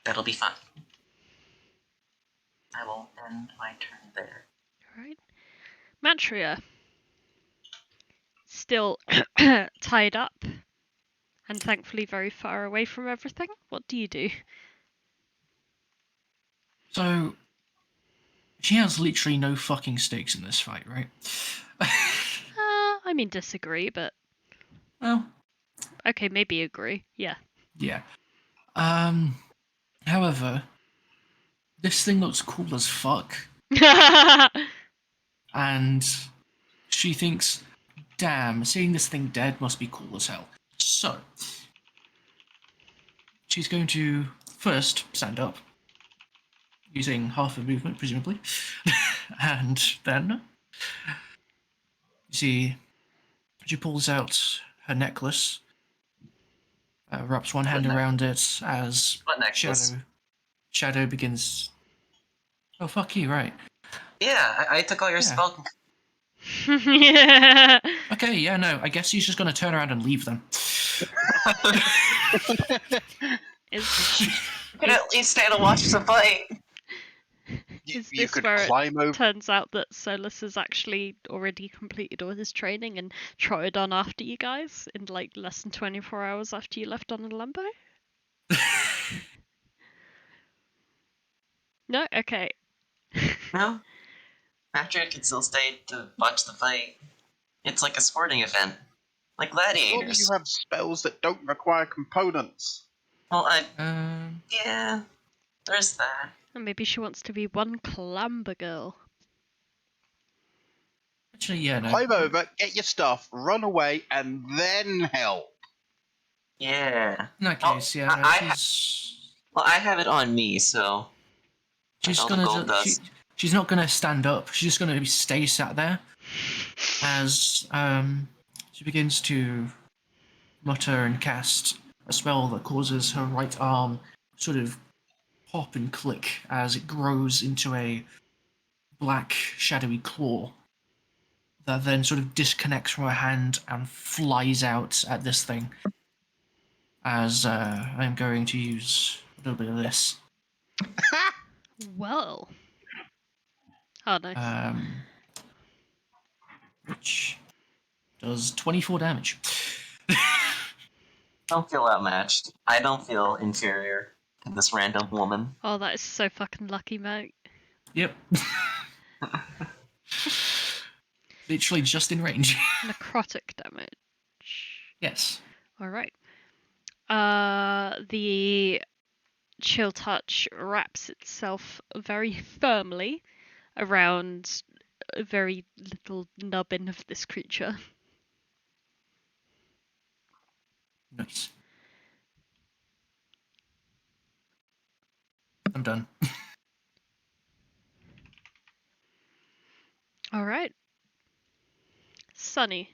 that'll be fun. I will end my turn there. Alright. Matria. Still tied up. And thankfully very far away from everything. What do you do? So, she has literally no fucking stakes in this fight, right? I mean disagree, but Well, okay, maybe agree. Yeah. yeah. However, this thing looks cool as fuck, and she thinks, damn, seeing this thing dead must be cool as hell. So, she's going to first stand up, using half a movement, presumably, and then you see she pulls out her necklace, wraps one hand around it as What necklace? Shadow begins. Oh, fuck you, right. Yeah, I took all your Yeah. spell. Yeah. Okay, yeah, no, I guess he's just going to turn around and leave them. Is You can at least stay to watch the fight. Is You this could where it climb over. turns out that Solas has actually already completed all his training and trotted on after you guys in like less than 24 hours after you left on the Lambo? No? Okay. No? Matria can still stay to watch the fight. It's like a sporting event. Like Surely gladiators. you have spells that don't require components. Well, yeah, there's that. And maybe she wants to be one clamber girl. Actually, yeah, no. Climb over, get your stuff, run away, and then help. Yeah. In that Oh, case, yeah, no, I she's have it on me, so. she's all the gonna gold dust. she's not gonna stand up. She's just gonna stay sat there as she begins to mutter and cast a spell that causes her right arm sort of pop and click as it grows into a black shadowy claw that then sort of disconnects from her hand and flies out at this thing. As I'm going to use a little bit of this. Well. Oh, nice. Which does 24 damage. Don't feel outmatched. I don't feel inferior to this random woman. Oh, that is so fucking lucky, mate. Yep. Literally just in range. Necrotic damage. Yes. Alright. The chill touch wraps itself very firmly around a very little nubbin of this creature. Nice. I'm done. Alright. Sunny.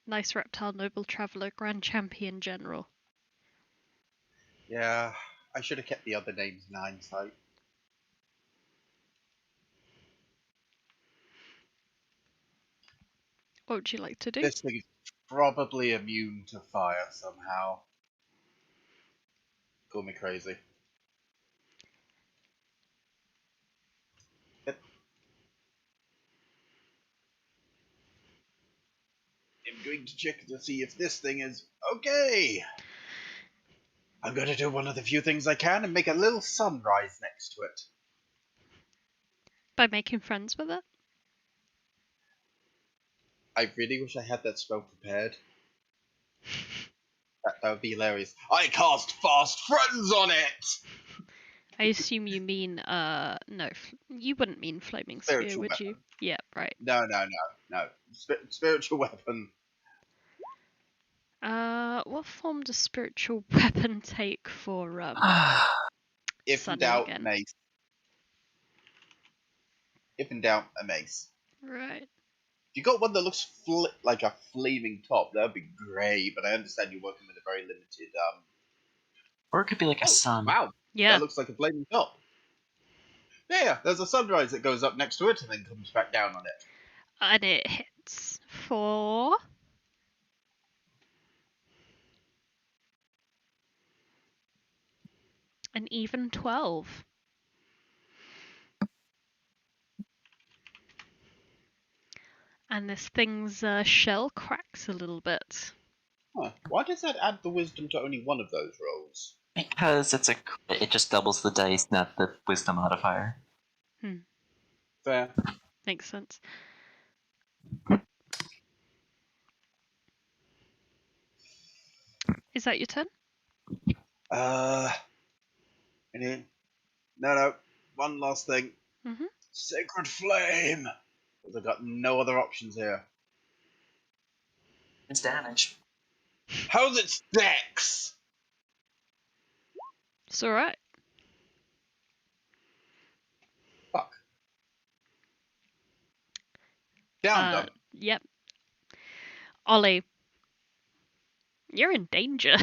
Nice reptile, noble traveller, grand champion general. Yeah, I should have kept the other names in hindsight. What would you like to do? This thing is probably immune to fire somehow. Call me crazy. Yep. I'm going to check to see if this thing is okay. I'm going to do one of the few things I can and make a little sunrise next to it. By making friends with it? I really wish I had that spell prepared. That would be hilarious. I cast Fast Friends on it! I assume you mean, no, you wouldn't mean Flaming Sphere, Spiritual would you? weapon. Yeah, right. No. Spiritual weapon. What form does spiritual weapon take for, If in Sunny doubt, again? mace. If in doubt, a mace. Right. If you got one that looks like a flaming top, that'd be great, but I understand you're working with a very limited, Or it could be like a sun. Wow, Yeah. that looks like a flaming top. Yeah, there's a sunrise that goes up next to it and then comes back down on it. And it hits for... an even 12. And this thing's shell cracks a little bit. Huh. Why does that add the wisdom to only one of those rolls? Because it's a crit, it just doubles the dice, not the wisdom modifier. Fair. Makes sense. Is that your turn? No. One last thing. Mm-hmm. Sacred Flame! Because I've got no other options here. It's damage. How's its dex? It's alright. Fuck. Down, dumb. Yep. Ollie, you're in danger.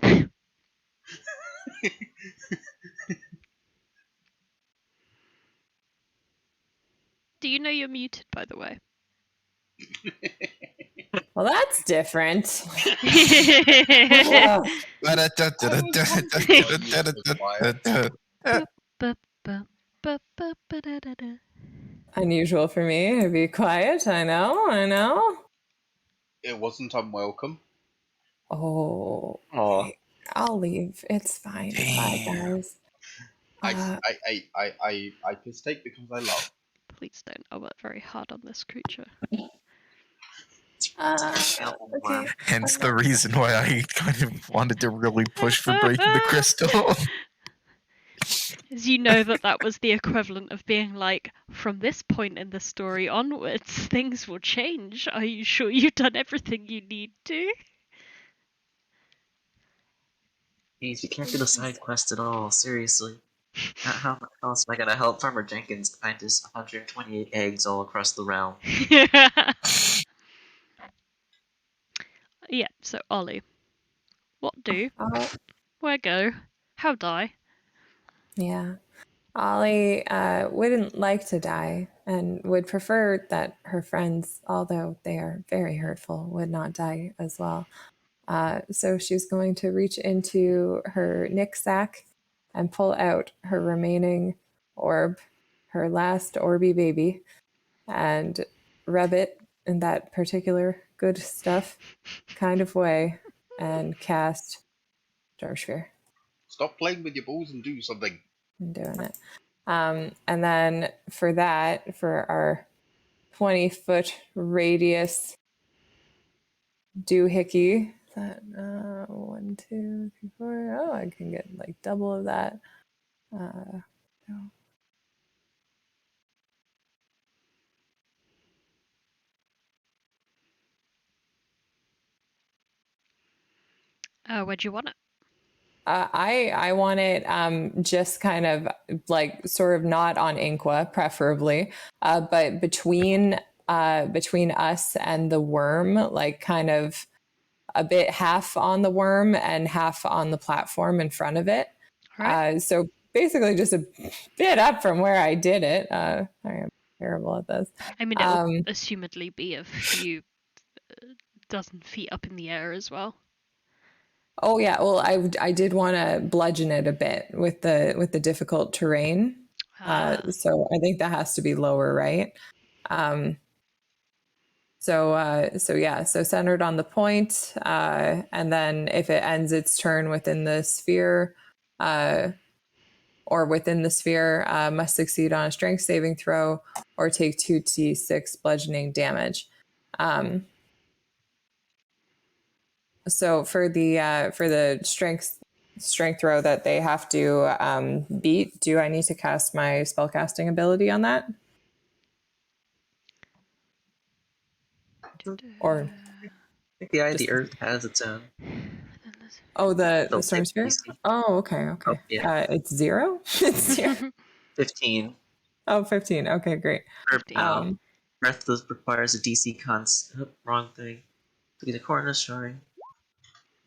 Do you know you're muted, by the way? Well, that's different. Unusual for me to be quiet. I know. It wasn't unwelcome. Oh, Oh. okay. I'll leave. It's fine. Bye, guys. I piss take because I love. Please don't. I work very hard on this creature. Okay. Hence the reason why I kind of wanted to really push for breaking the crystal. As you know that was the equivalent of being like, from this point in the story onwards, things will change. Are you sure you've done everything you need to? Jeez, you can't do the side quest at all, seriously. How else am I gonna help Farmer Jenkins find his 128 eggs all across the realm? Yeah, so Ollie. What do? Uh, Where go? How die? Yeah. Ollie wouldn't like to die and would prefer that her friends, although they are very hurtful, would not die as well. So she's going to reach into her knapsack and pull out her remaining orb, her last Orby baby, and rub it in that particular good stuff kind of way and cast Darksphere. Stop playing with your balls and do something. I'm doing it. And then for that, for our 20-foot radius doohickey, that 1, 2, 3, 4. Oh, I can get like double of that. No. Where'd you want it? I want it just kind of like sort of not on Inqua, preferably, but between us and the worm, like kind of a bit half on the worm and half on the platform in front of it. All right. So basically, just a bit up from where I did it. I am terrible at this. I mean, it'll assumedly be a few dozen feet up in the air as well. Oh yeah, well I did want to bludgeon it a bit with the difficult terrain. So I think that has to be lower, right? So yeah, so centered on the point, and then if it ends its turn within the sphere, or within the sphere, must succeed on a strength saving throw or take 2d6 bludgeoning damage. So for the strength throw that they have to beat, do I need to cast my spellcasting ability on that? Or I think the Eye of just- the Earth has its own. oh, the They'll storm take sphere? DC. Oh, okay. Oh, yeah. It's 0? It's 0? 15. Oh, 15. Okay, great. 15. Breath requires a DC cons. Wrong thing. Look at the corner showing.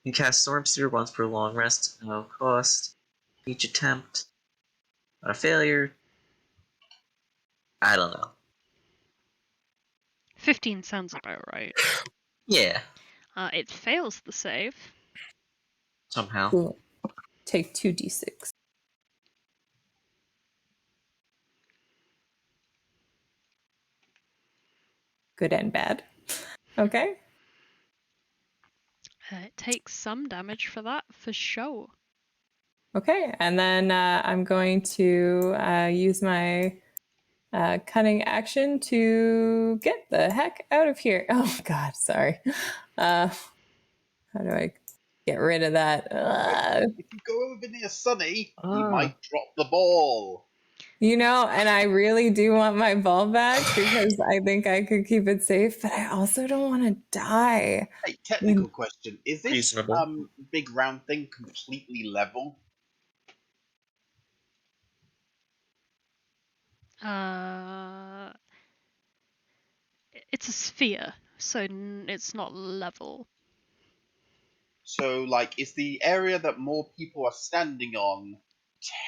You can cast Storm Sphere once per long rest, no cost. Each attempt. On a failure. I don't know. 15 sounds about right. Yeah. It fails the save. Somehow. Cool. Take 2d6. Good and bad. Okay. It takes some damage for that, for sure. Okay, and then I'm going to use my cunning action to get the heck out of here. Oh God, sorry. How do I get rid of that? If you go over near Sunny, you Ah. might drop the ball. You know, and I really do want my ball back because I think I could keep it safe, but I also don't want to die. Hey, technical question: is this Reasonable. big round thing completely level? It's a sphere, so it's not level. So, like, is the area that more people are standing on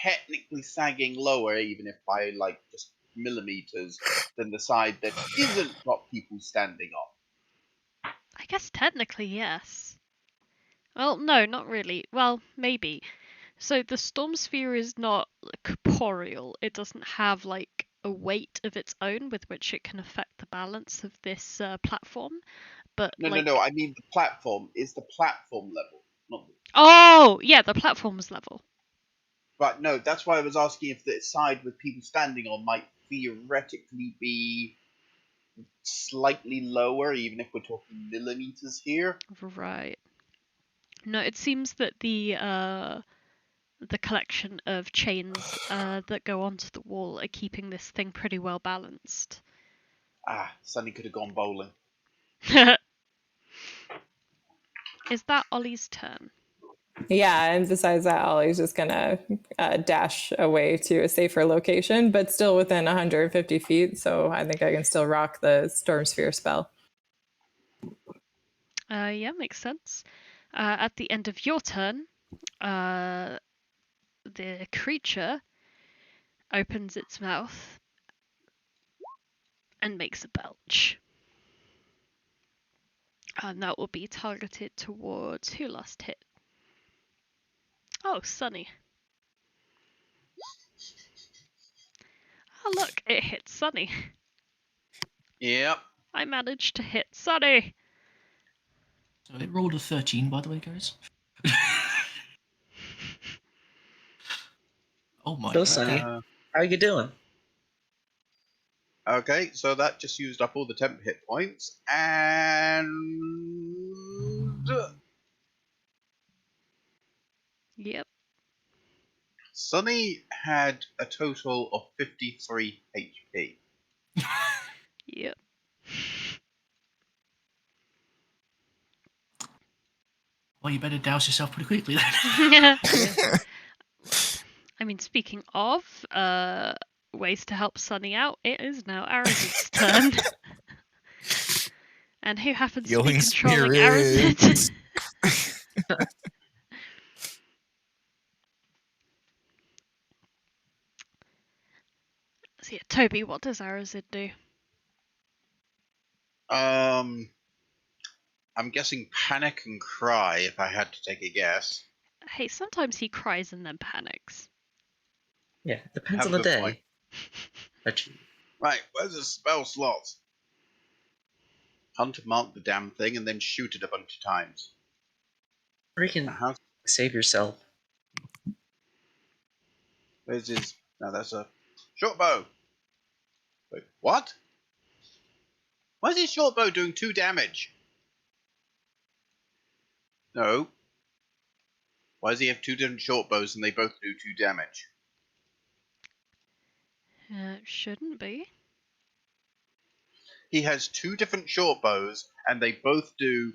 technically sagging lower, even if by like just millimeters, than the side that isn't got people standing on? I guess technically, yes. Well, no, not really. Well, maybe. So the storm sphere is not corporeal. It doesn't have like a weight of its own with which it can affect the balance of this platform. But No, like, no. I mean, the platform is the platform level, not the... oh yeah, the platform's level. Right. No, that's why I was asking if the side with people standing on might theoretically be slightly lower, even if we're talking millimeters here. Right. No, it seems that the collection of chains that go onto the wall are keeping this thing pretty well balanced. Ah, Sunny could have gone bowling. Is that Ollie's turn? Yeah, and besides that, Ollie's just gonna dash away to a safer location, but still within 150 feet. So I think I can still rock the Storm Sphere spell. Yeah, makes sense. At the end of your turn, the creature opens its mouth and makes a belch. And that will be targeted towards who last hit? Oh, Sunny. Oh, look, it hit Sunny. Yep. I managed to hit Sunny. So it rolled a 13, by the way, guys. Oh my So, god. Sunny, how are you doing? Okay, so that just used up all the temp hit points, and Yep. Sunny had a total of 53 HP. Yep. Well, you better douse yourself pretty quickly then. I mean, speaking of ways to help Sunny out, it is now Arazid's turn. And who happens to be Healing controlling Arazid? spirits. So yeah, Toby, what does Arazid do? I'm guessing panic and cry if I had to take a guess. Hey, sometimes he cries and then panics. Yeah, depends Have on a the good day. point. Actually, Right, where's the spell slot? Hunt mark the damn thing and then shoot it a bunch of times. or you can How, save yourself. where's his... No, that's a short bow. Wait, what? Why is his short bow doing 2 damage? No. Why does he have 2 different short bows and they both do 2 damage? Shouldn't be. He has 2 different short bows and they both do...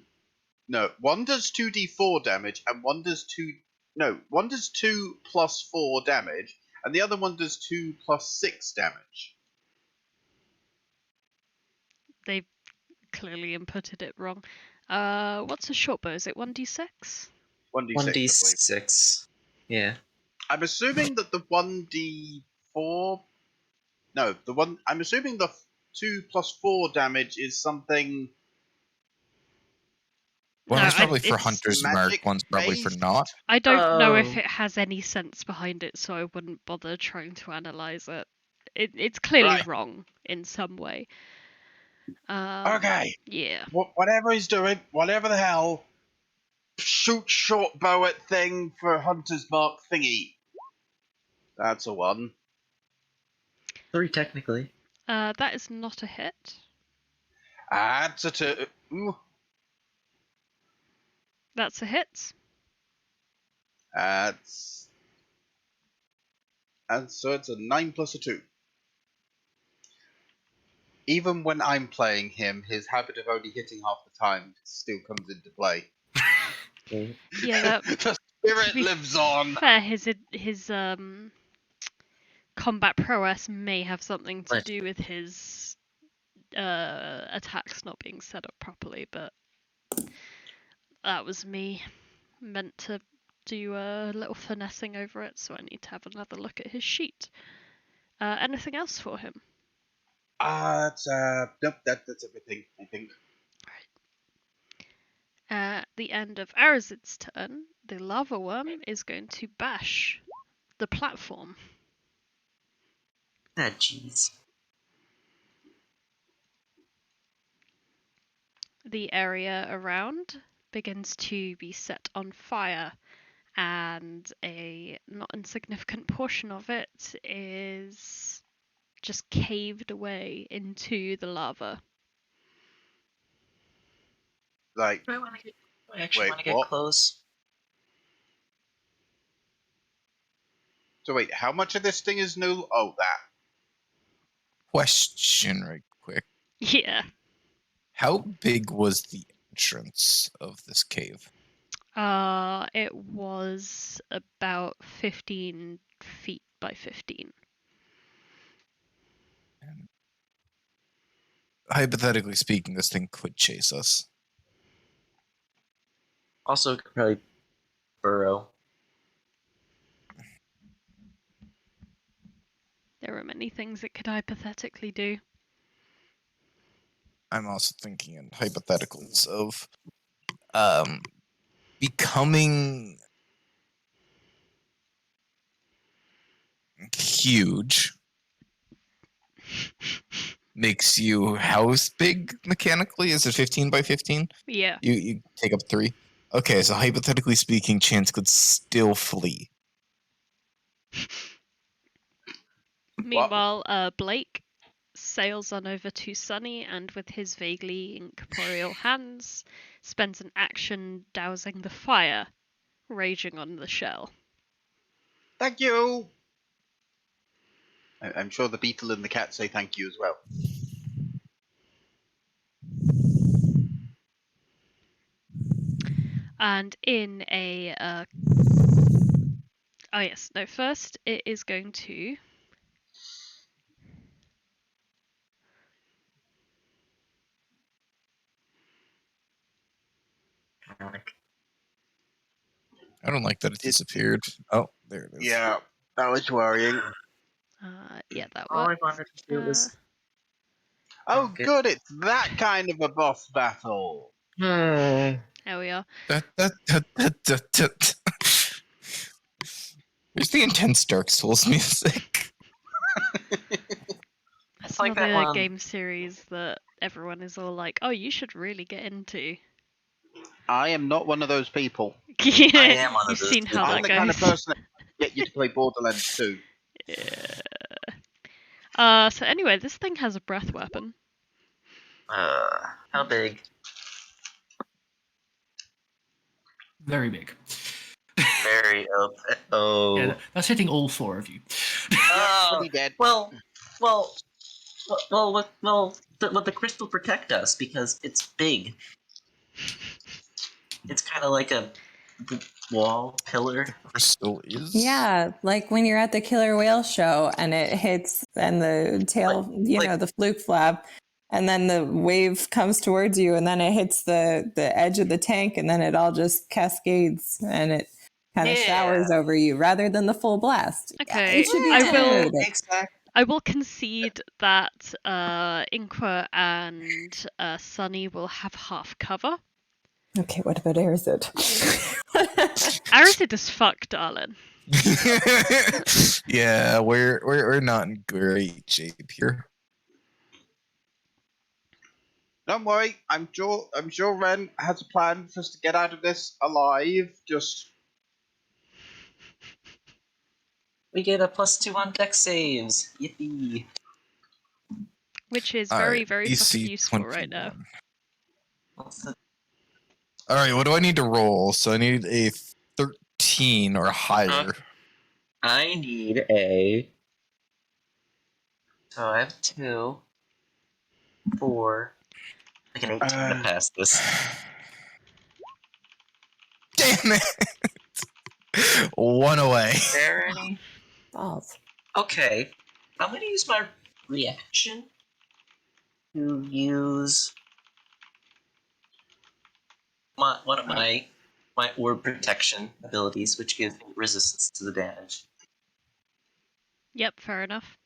No, one does 2d4 damage and one does 2... No, one does 2 plus 4 damage and the other one does 2 plus 6 damage. They clearly inputted it wrong. What's a short bow? Is it 1d6? 1d6, I believe. 1d6. Yeah. I'm assuming that the 1d4... No, the one... I'm assuming the 2 plus 4 damage is something... One's probably for it's Hunter's Mark, magic one's probably for based. not. I don't know if Oh. it has any sense behind it, so I wouldn't bother trying to analyze it. It's clearly Right. wrong in some way. Okay, Yeah. whatever he's doing, whatever the hell, shoot short bow at thing for Hunter's Mark thingy. That's a 1. 3 technically. That is not a hit. That's a 2. Ooh, That's a hit. that's... And so it's a 9 plus a 2. Even when I'm playing him, his habit of only hitting half the time still comes into play. Okay. Yeah, that The spirit be lives on. fair, his combat prowess may have something to But- do with his attacks not being set up properly, but that was me meant to do a little finessing over it, so I need to have another look at his sheet. Anything else for him? That's nope, that's everything, I think. At the end of Arazid's turn, the lava worm is going to bash the platform. Ah, jeez. The area around begins to be set on fire, and a not insignificant portion of it is just caved away into the lava. Like, Do I actually Wait, want to get what? close? so wait, how much of this thing is new? Oh, that. Question right quick. Yeah. How big was the entrance of this cave? It was about 15 feet by 15. Hypothetically speaking, this thing could chase us. Also, could probably burrow. There are many things it could hypothetically do. I'm also thinking in hypotheticals of becoming huge makes you house big mechanically. Is it 15 by 15? Yeah. You take up 3. Okay, so hypothetically speaking, Chance could still flee. Meanwhile, Blake sails on over to Sunny and with his vaguely incorporeal hands spends an action dousing the fire raging on the shell. Thank you! I'm sure the beetle and the cat say thank you as well. And in a oh yes, no. First, it is going to. I don't like that it disappeared. Oh, there it is. Yeah, that was worrying. Yeah, that All I works. wanted to do was. Oh, Okay. good, it's that kind of a boss battle. Hmm. There we are. Where's the intense Dark Souls music? It's like that another one. game series that everyone is all like, "Oh, you should really get into." I am not one of those people. I am one of You've those seen how people. I'm that the kind of goes. person that get you to play Borderlands 2. Yeah. So anyway, this thing has a breath weapon. How big? Very big. Very up. Oh. Yeah, that's hitting all 4 of you. Oh. Pretty dead. Well. Let the crystal protect us because it's big. It's kind of like a wall pillar. The crystal is. Yeah, like when you're at the killer whale show and it hits and the tail, the fluke flap, and then the wave comes towards you and then it hits the edge of the tank and then it all just cascades and it kind of showers over you rather than the full blast. Okay, It should be I will. intimidating. Exactly. I will concede that Inqua and Sunny will have half cover. Okay, what about Arazid? Arazid is fucked, darling. Yeah, we're not in great shape here. Don't worry, I'm sure Ren has a plan for us to get out of this alive. Just We get a +2 on deck saves. Yippee. Which is All very, right, very DC fucking useful right now. 21. What's the All right, what do I need to roll? So I need a 13 or higher. I need a. So I have 2, 4. Like an 18 to pass this. Damn it! 1 away. Is there any? Balls. Okay. I'm gonna use my reaction to use one of my orb protection abilities, which gives me resistance to the damage. Yep, fair enough.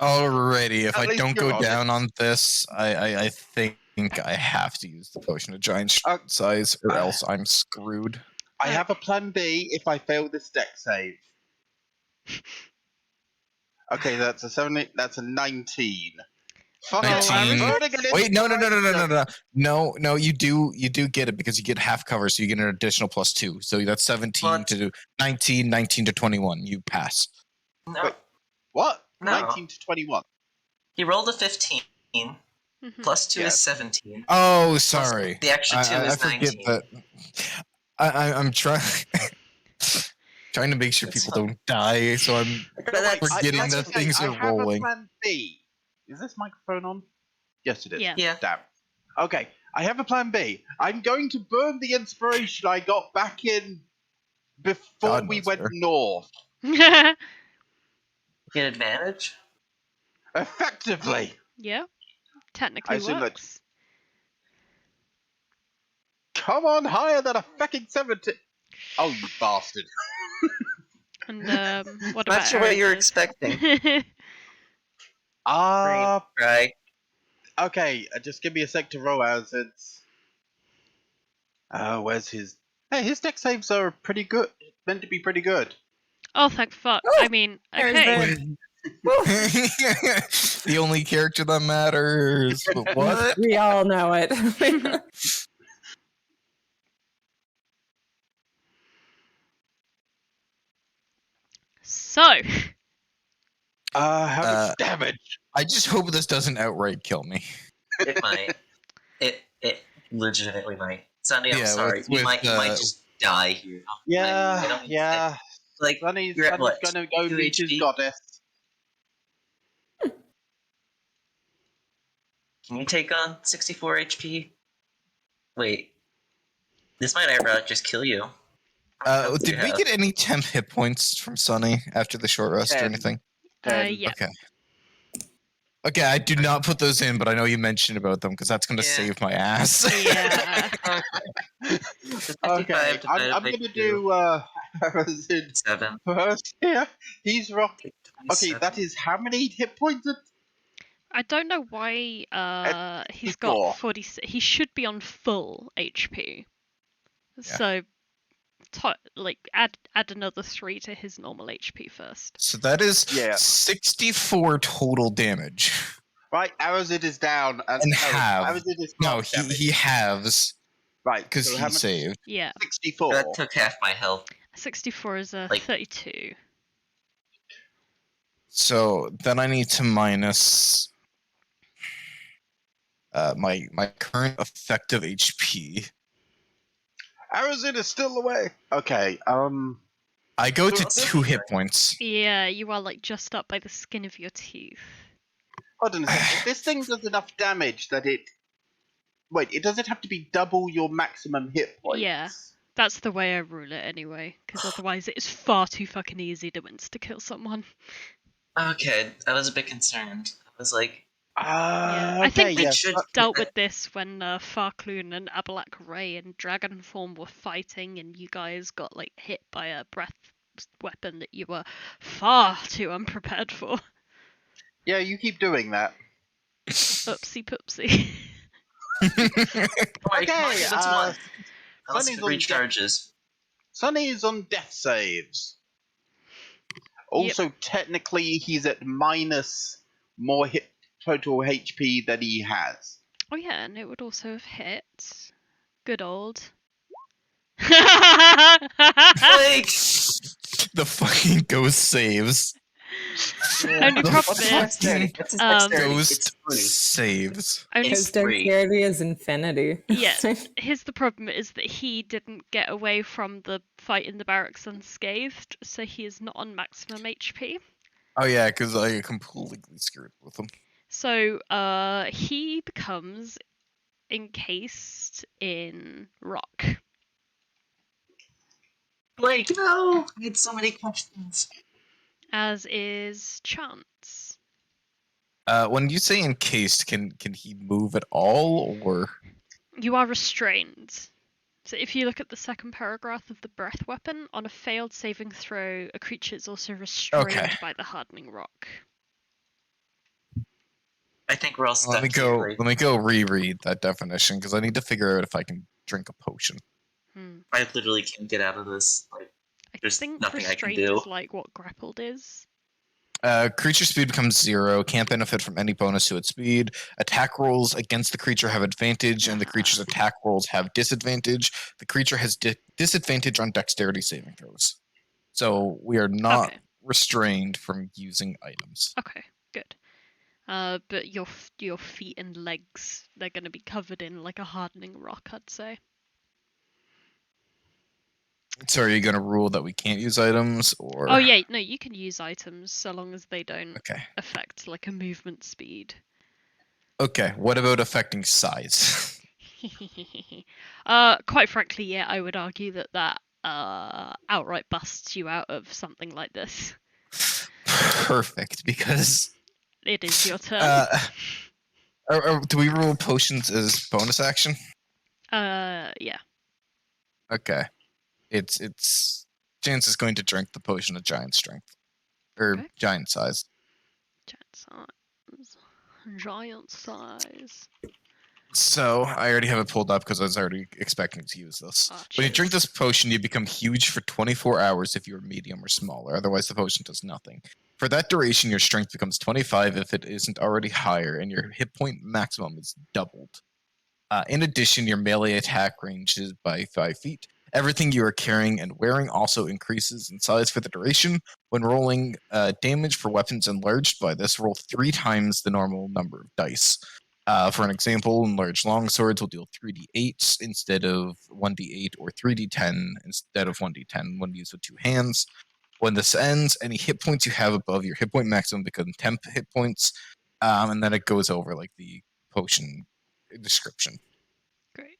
Alrighty, if At I least don't you're go honest. down on this, I think I have to use the potion of giant size, or else I'm screwed. I have a plan B if I fail this deck save. Okay, that's a 17. That's a 19. Fuck it, I'm 19. burning an Wait, no. inspiration. No, you do get it because you get half cover, so you get an additional +2. So that's 17 What? to 19, 19 to 21. You pass. No, Wait. What? No. 19 to 21. he rolled a 15. Mhm. +2 Yes. is 17. Oh, sorry. The extra 2 I is forget 19. that. I'm trying trying to make sure It's people don't die, so I'm But that's, forgetting that's that okay. things I are have rolling. a plan B. Is this microphone on? Yes, it is. Yeah. Yeah. Damn. Okay, I have a plan B. I'm going to burn the inspiration I got back in before God we knows went where. north. Get advantage? Effectively. Yeah, I technically assume that- works. Come on, higher than a fucking 70. Oh, you bastard. And what Not about sure what you're Arazid? expecting. Right. Okay, just give me a sec to roll as it's. Where's his? Hey, his deck saves are pretty good. Meant to be pretty good. Oh, thank fuck. Oh, I mean, there's okay. The only character that matters. What? We all know it. So, How much damage? I just hope this doesn't outright kill me. It might. It legitimately might. Sunny, I'm Yeah, sorry. with- you with, might just die here. I don't Yeah. Like, Sunny's you're at what? gonna go 2 meet his HP? goddess. Can you take on 64 HP? Wait. This might just kill you. How much health do Did you we have? get any temp hit points from Sunny after the short rest or 10. anything? Yeah. Okay. Okay, I do not put those in, but I know you mentioned about them because that's going to Yeah. save my ass. Yeah. Okay, I'm gonna do Arazid 7. first here. He's rock. Okay, 27. that is how many hit points? I don't know why he's 54. got 40. He should be on full HP. So add another 3 to his normal HP first. So that is Yeah. 64 total damage. Right, Arazid is down. And half. Arazid is No, half damage. he halves Right, because so he how much? saved. Yeah. 64. That took half my health. 64 is a Like- 32. So then I need to minus my current effective HP. Arazid is still away. Okay, I go to So- 2 hit points. Yeah, you are like just up by the skin of your teeth. hold on a second. If this thing does enough damage that it... Wait, does it have to be double your maximum hit points? Yeah. That's the way I rule it anyway, because otherwise it's far too fucking easy to insta-kill someone. Okay, I was a bit concerned. I was like, Yeah, I think okay, we yeah. should- dealt with this when Farcloon and Abalak Ray in Dragon form were fighting, and you guys got like hit by a breath weapon that you were far too unprepared for. Yeah, you keep doing that. Oopsie poopsie. alright, come on, Okay, give us one. Unless Sunny's it on recharges. Sunny is on death saves. Also, technically, he's at minus more hit total HP than he has. Oh yeah, and it would also have hit. Good old. Like, The fucking ghost saves. Only The problem fuck? is, What's his dexterity? Ghost It's 3. saves. only It's His 3. dexterity is infinity. Yeah. Here's the problem is that he didn't get away from the fight in the barracks unscathed, so he is not on maximum HP. Oh yeah, because I completely screwed with him. So he becomes encased in rock. Like, no! I had so many questions. As is Chance. When you say encased, can he move at all, or You are restrained. So if you look at the second paragraph of the breath weapon, on a failed saving throw, a creature is also restrained by the hardening rock. I think we're all stuck let me go? here, like, Let me go reread that definition because I need to figure out if I can drink a potion. I literally can't get out of this. Like, I There's think nothing I can restrained do. is like what grappled is. Creature speed becomes 0. Can't benefit from any bonus to its speed. Attack rolls against the creature have advantage, and the creature's attack rolls have disadvantage. The creature has disadvantage on dexterity saving throws. So we are not Okay. restrained from using items. Okay, good. But your feet and legs, they're going to be covered in like a hardening rock, I'd say. So are you going to rule that we can't use items, or? Oh yeah, no, you can use items so long as they don't Okay. affect like a movement speed. Okay. What about affecting size? Quite frankly, yeah, I would argue that outright busts you out of something like this. Perfect, because It is your turn. do we rule potions as bonus action? Yeah. Okay. It's Chance is going to drink the potion of giant strength. Or Okay. giant size. Giant size. So I already have it pulled up because I was already expecting to use this. Oh, When you drink cheers. this potion, you become huge for 24 hours if you are medium or smaller. Otherwise, the potion does nothing. For that duration, your strength becomes 25 if it isn't already higher, and your hit point maximum is doubled. In addition, your melee attack range is by 5 feet. Everything you are carrying and wearing also increases in size for the duration. When rolling damage for weapons enlarged by this, roll 3 times the normal number of dice. For an example, enlarged longswords will deal 3d8 instead of 1d8, or 3d10 instead of 1d10 when used with 2 hands. When this ends, any hit points you have above your hit point maximum become temp hit points, and then it goes over like the potion description. Great.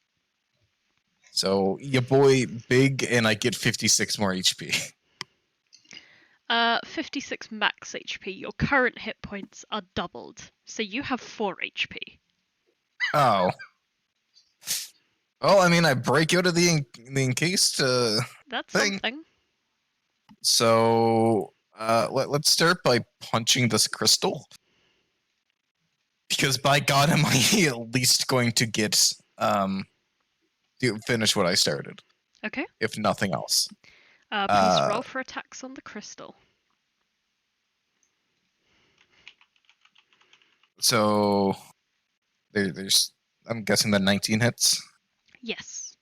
So your boy big, and I get 56 more HP. 56 max HP. Your current hit points are doubled, so you have 4 HP. Oh. Well, I mean, I break out of the encased That's thing. something. So let's start by punching this crystal. Because by God, am I at least going to get to finish what I started, Okay. if nothing else. Please roll for attacks on the crystal. So there's, I'm guessing that 19 hits. Yes.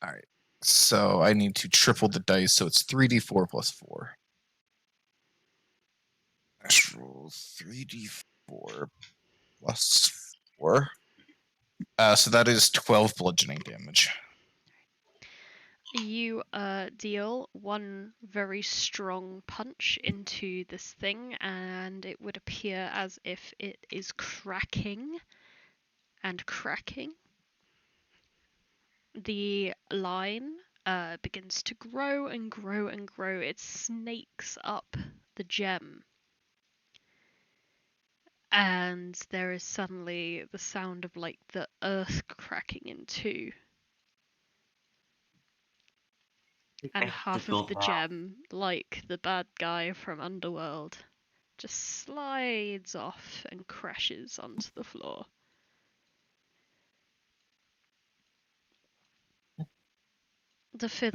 All right. So I need to triple the dice, so it's 3d4 plus 4. Let's roll 3d4 plus 4. So that is 12 bludgeoning damage. You deal one very strong punch into this thing, and it would appear as if it is cracking and cracking. The line begins to grow and grow and grow. It snakes up the gem. And there is suddenly the sound of like the earth cracking in two. And half of the gem, like the bad guy from Underworld, just slides off and crashes onto the floor.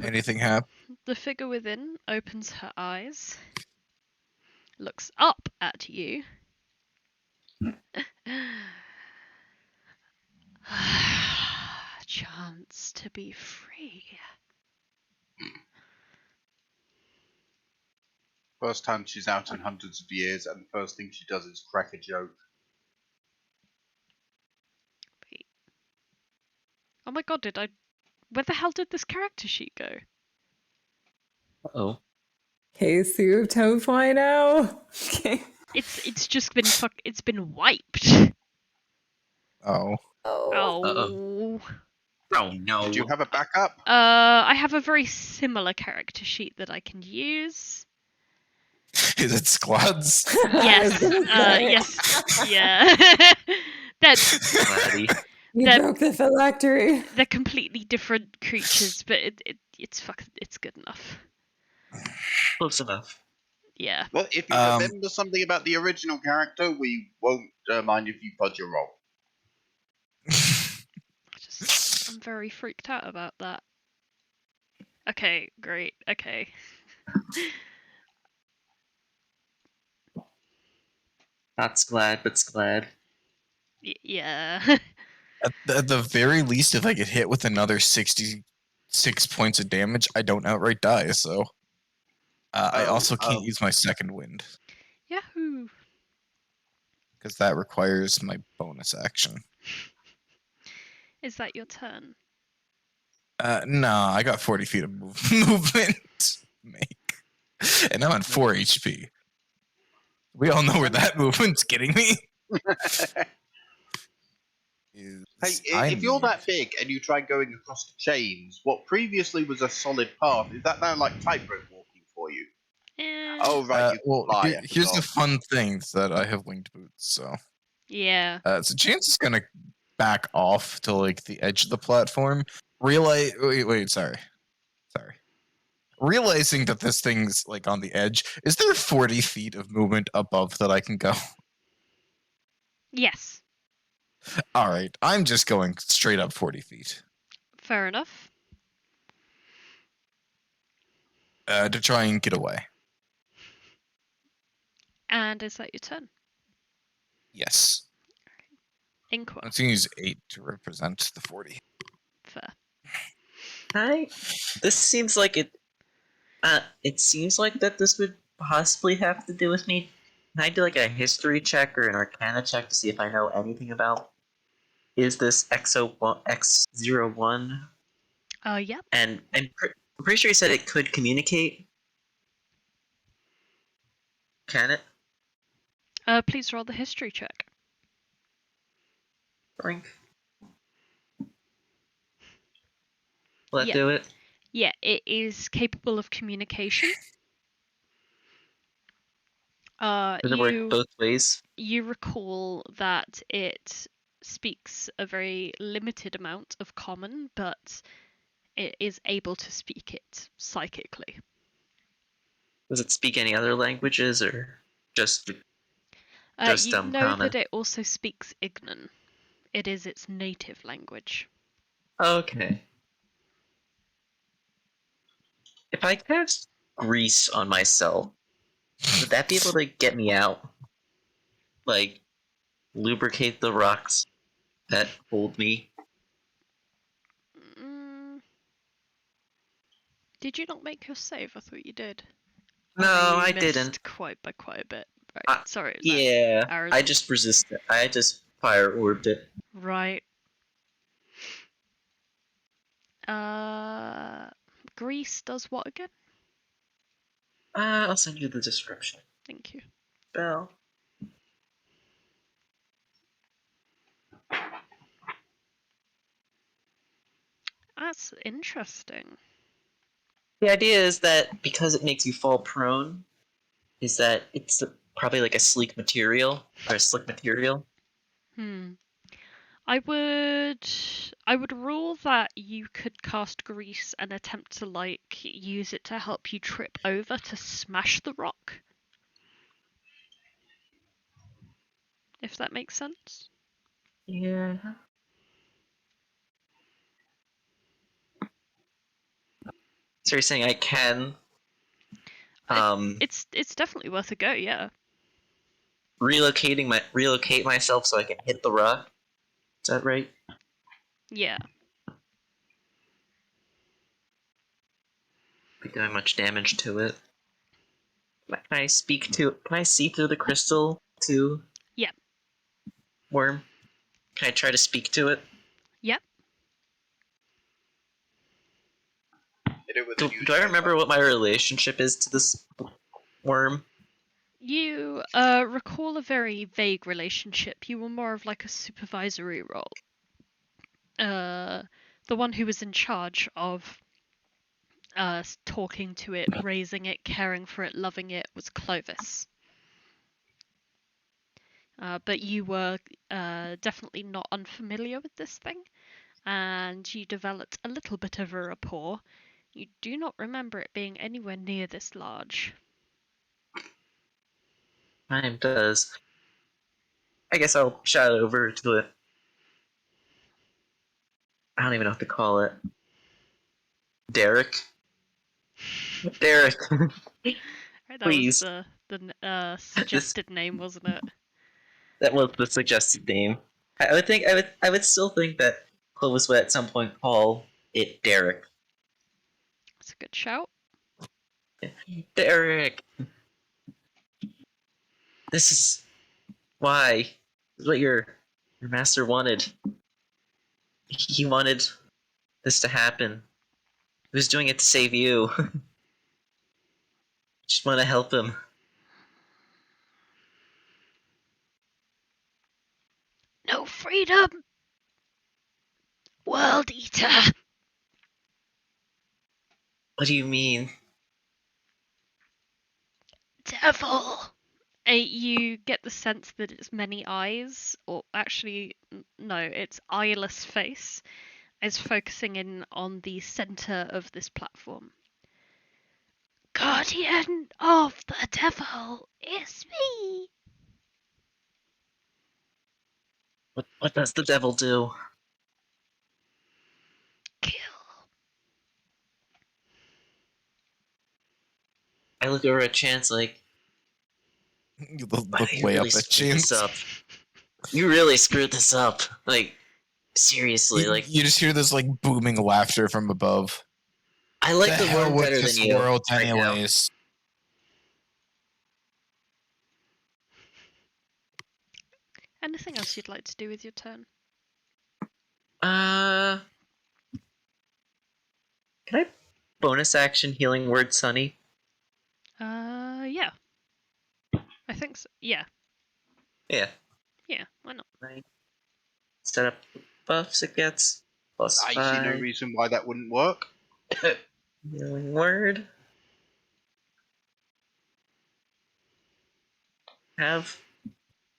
Anything happen? The figure within opens her eyes, looks up at you. Chance to be free. First time she's out in hundreds of years, and the first thing she does is crack a joke. Wait. Oh my god, where the hell did this character sheet go? Oh. Okay, so you have Toadfly now. Okay. It's just been it's been wiped. Oh. Oh. Oh no. Do you have a backup? I have a very similar character sheet that I can use. Is it squads? Yes. Yes. Yeah. Laddie. You broke the phylactery. They're completely different creatures, but it's good enough. Close enough. Yeah. Well, if you remember something about the original character, we won't mind if you fudge your roll. I'm very freaked out about that. Okay, great. Okay. Not Sglad, but Sglad. Yeah. At the very least, if I get hit with another 66 points of damage, I don't outright die. So I also can't use my second wind. Yahoo! Because that requires my bonus action. Is that your turn? No, I got 40 feet of movement to make. And I'm on 4 HP. We all know where that movement's getting me. Hey, if you're that big and you try going across the chains, what previously was a solid path, is that now like tightrope walking for you? Oh, right, you can fly. Here's the fun thing, that I have winged boots, so... Yeah. So Chance is gonna back off to, like, the edge of the platform. Sorry. Realizing that this thing's, like, on the edge, is there 40 feet of movement above that I can go? Yes. Alright, I'm just going straight up 40 feet. Fair enough. To try and get away. And is that your turn? Yes. Inqua. I'm going to use 8 to represent the 40. Fair. This seems like it... it seems like that this would possibly have to do with me. Can I do like a history check or an arcana check to see if I know anything about... Is this X01? Yep. And I'm pretty sure you said it could communicate. Can it? Please roll the history check. Brink. Will that Yeah. do it? Yeah, it is capable of communication. Does it work both ways? You recall that it speaks a very limited amount of common, but it is able to speak it psychically. Does it speak any other languages or just You know common? that it also speaks Ignan. It is its native language. Okay. If I cast grease on myself, would that be able to get me out? Like, lubricate the rocks that hold me? Did you not make your save? I thought you did. No, you I missed didn't. Quite a bit. Right. Sorry. Yeah, Arazid. I just resisted. I just fire orbed it. Right. Grease does what again? I'll send you the description. Thank you. Spell. That's interesting. The idea is that because it makes you fall prone, is that it's probably like a sleek material or a slick material. I would rule that you could cast grease and attempt to like use it to help you trip over to smash the rock. If that makes sense. Yeah. So you're saying I can It's definitely worth a go, yeah. relocate myself so I can hit the rock? Is that right? Yeah. Be doing much damage to it. Can I speak to? Can I see through the crystal to? Yeah. Worm. Can I try to speak to it? Yep. Do I remember what my relationship is to this worm? You recall a very vague relationship. You were more of like a supervisory role. The one who was in charge of talking to it, raising it, caring for it, loving it was Clovis. But you were definitely not unfamiliar with this thing, and you developed a little bit of a rapport. You do not remember it being anywhere near this large. Time does. I guess I'll shout over to it. I don't even know what to call it. Derek. Derek. Right, that Please. was the suggested name, wasn't it? That was the suggested name. I would still think that Clovis would at some point call it Derek. That's a good shout. Derek. This is why. This is what your master wanted. He wanted this to happen. He was doing it to save you. Just want to help him. No freedom! World Eater! What do you mean? Devil! You get the sense that its many eyes, or actually, no, its eyeless face, is focusing in on the center of this platform. Guardian of the devil, it's me! What does the devil do? Kill. I look over at Chance like, You wow, look you way really up at screwed this Chance. up. You really screwed this up. Like, seriously, like You just hear this like booming laughter from above. I like the hell worm with better this than you. world, right now. anyways. Anything else you'd like to do with your turn? Can I bonus action healing word Sunny? Yeah. Yeah. Yeah. Yeah, why not? Right. Set up the buffs it gets. Plus I see no 5. reason why that wouldn't work. Healing word. Have.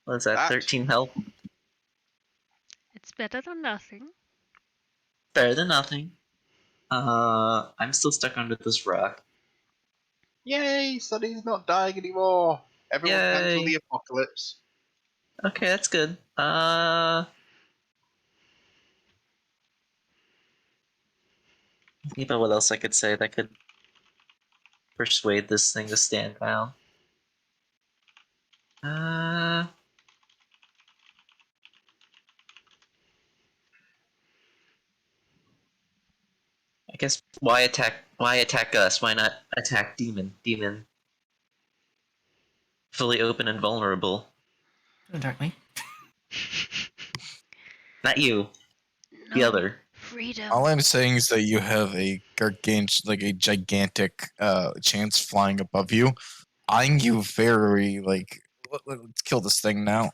What is that? 13 health. It's better than nothing. Better than nothing. I'm still stuck under this rock. Yay, Sunny's not dying anymore. Everyone cancel Yay. the apocalypse. Okay, that's good. Think about what else I could say that could persuade this thing to stand down. I guess why attack us? Why not attack demon? Demon fully open and vulnerable. Don't attack me. Not you. The No. other. Freedom. All I'm saying is that you have a gigantic chance flying above you, eyeing you very like, let's kill this thing now.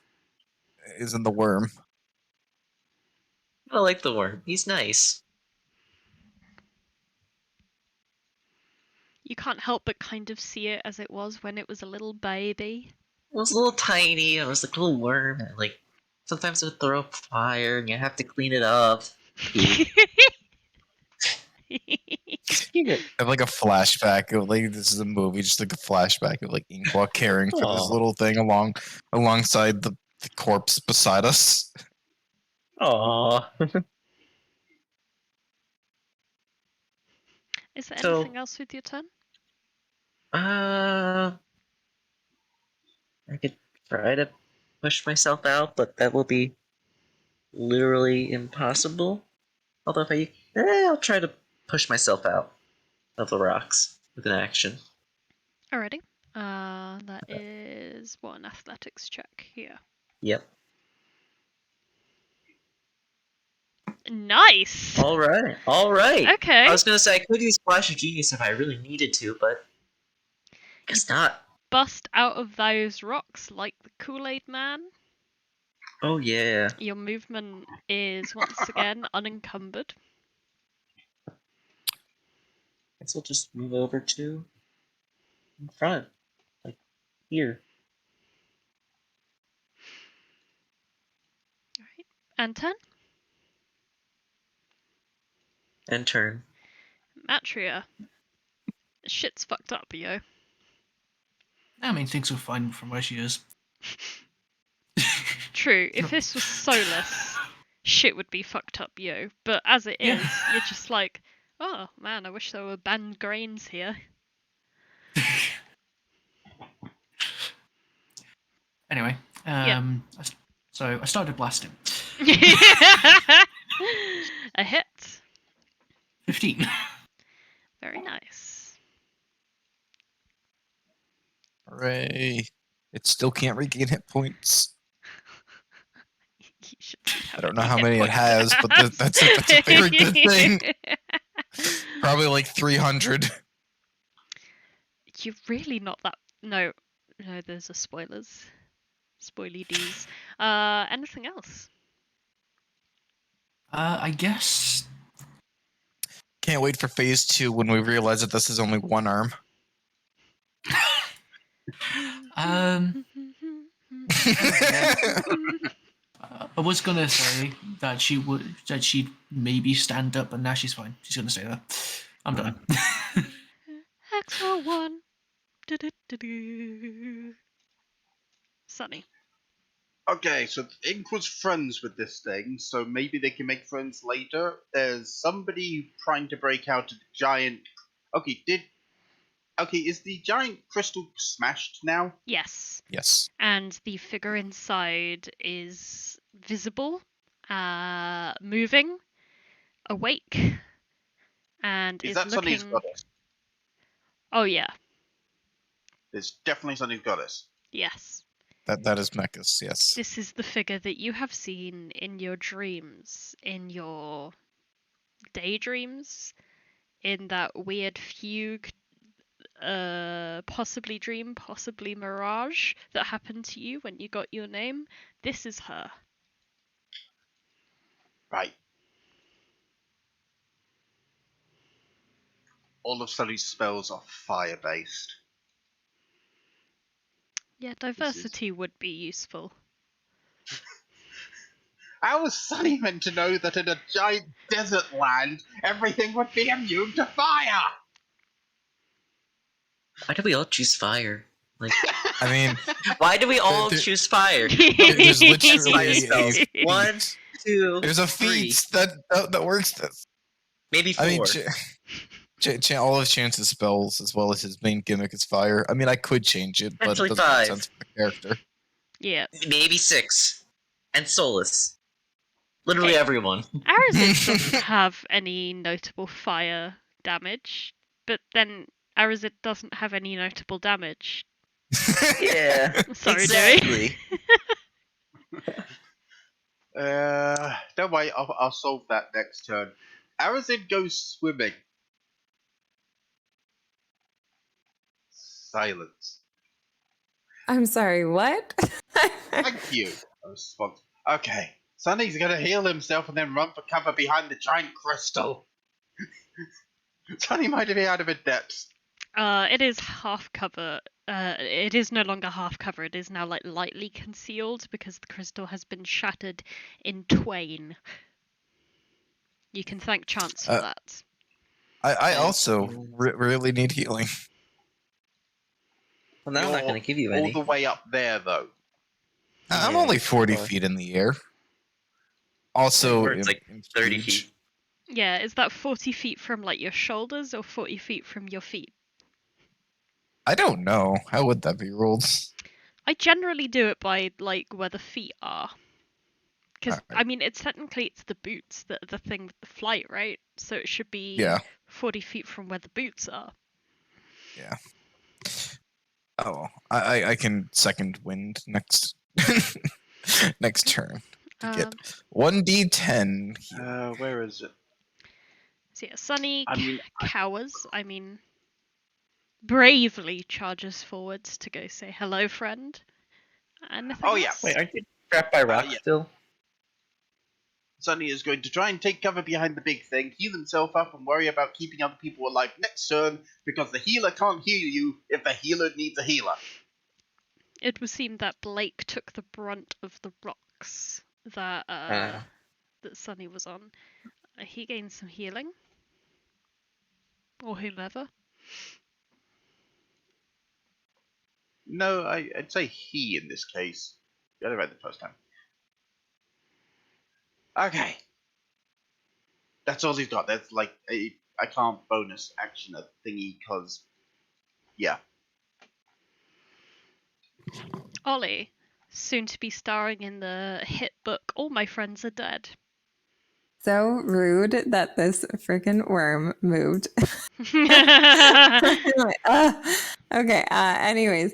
Isn't the worm? I like the worm. He's nice. You can't help but kind of see it as it was when it was a little baby. It was a little tiny. It was like a little worm. And, like sometimes it would throw up fire, and you have to clean it up. I have like a flashback of like this is a movie, just like a flashback of like Inkwa caring for this Aw. little thing alongside the corpse beside us. Aww. Is there So- anything else with your turn? I could try to push myself out, but that will be literally impossible. Although if I'll try to push myself out of the rocks with an action. Alrighty. That is what, an athletics check here. Yep. Nice. All right. Okay. I was gonna say I could use Flash of Genius if I really needed to, but guess not. Bust out of those rocks like the Kool-Aid Man. Oh yeah. Your movement is once again unencumbered. Guess we'll just move over to in front, like here. Alright. And turn. And turn. Matria. Shit's fucked up, yo. I mean, things are fine from where she is. True, if this was Solas, shit would be fucked up, yo. But as it is, Yeah. you're just like, oh man, I wish there were banned grains here. Anyway, so I started blasting. A hit. 15. Very nice. Hooray! It still can't regain hit points. You should see I don't know many how hit many it points has, but that's a very good thing. Probably like 300. You're really not that. No, there's a spoilers. Spoily D's. Anything else? I guess. Can't wait for phase 2 when we realize that this is only one arm. I was gonna say that she'd maybe stand up, but now she's fine. She's gonna stay there. I'm done. Extra one. Du-du-du-du. Sunny. Okay, so Ink was friends with this thing, so maybe they can make friends later. There's somebody trying to break out of the giant. Is the giant crystal smashed now? Yes. Yes. And the figure inside is visible, moving, awake, and Is is that looking. Sunny's goddess? Oh yeah. It's definitely Sunny's goddess. Yes. That is Mechas, yes. This is the figure that you have seen in your dreams, in your daydreams, in that weird fugue possibly dream, possibly mirage that happened to you when you got your name. This is her. Right. All of Sully's spells are fire-based. Yeah, diversity would be useful. How was Sully meant to know that in a giant desert land, everything would be immune to fire? Why do we all choose fire? Like, I mean, why do we all there- choose fire? there's Fire literally spells. a 1, 2, there's a 3, feat that works this. maybe 4. I mean, all of Chance's spells, as well as his main gimmick, is fire. I mean, I could change it, but it Potentially doesn't make 5. sense for the character. Yeah. Maybe 6. And Solas. Literally everyone. Arazid doesn't have any notable fire damage, but then Arazid doesn't have any notable damage. Yeah. Sorry, Dewey. exactly. Don't worry, I'll solve that next turn. Arazid goes swimming. Silence. I'm sorry, what? Thank you. A response. Okay. Sonny's gonna heal himself and then run for cover behind the giant crystal. Sonny might be out of his depths. It is half cover. It is no longer half cover. It is now like lightly concealed because the crystal has been shattered in twain. You can thank Chance for that. I also really need healing. Well, now I'm not You're going to give you all any. the way up there, though. I'm Yeah, only 40 sure. feet in the air. Also, Or it's like in 30 huge. feet. Yeah, is that 40 feet from like your shoulders or 40 feet from your feet? I don't know. How would that be ruled? I generally do it by like where the feet are. Because Alright. I mean, it's the boots that are the thing with the flight, right? So it should be Yeah. 40 feet from where the boots are. Yeah. Oh, I can second wind next next turn to get 1d10. heal. Where is it? So yeah, Sunny I mean, cowers. I mean, bravely charges forwards to go say hello, friend. Anything Oh, yeah. else? Wait, aren't you trapped by rock yeah. still? Sonny is going to try and take cover behind the big thing, heal himself up, and worry about keeping other people alive next turn, because the healer can't heal you if the healer needs a healer. It would seem that Blake took the brunt of the rocks that that Sunny was on. He gained some healing, or whomever. No, I'd say he in this case. You got it right the first time. Okay. That's all he's got. That's like I can't bonus action a thingy because, yeah. Ollie, soon to be starring in the hit book All My Friends Are Dead. So rude that this freaking worm moved. Okay. Anyways,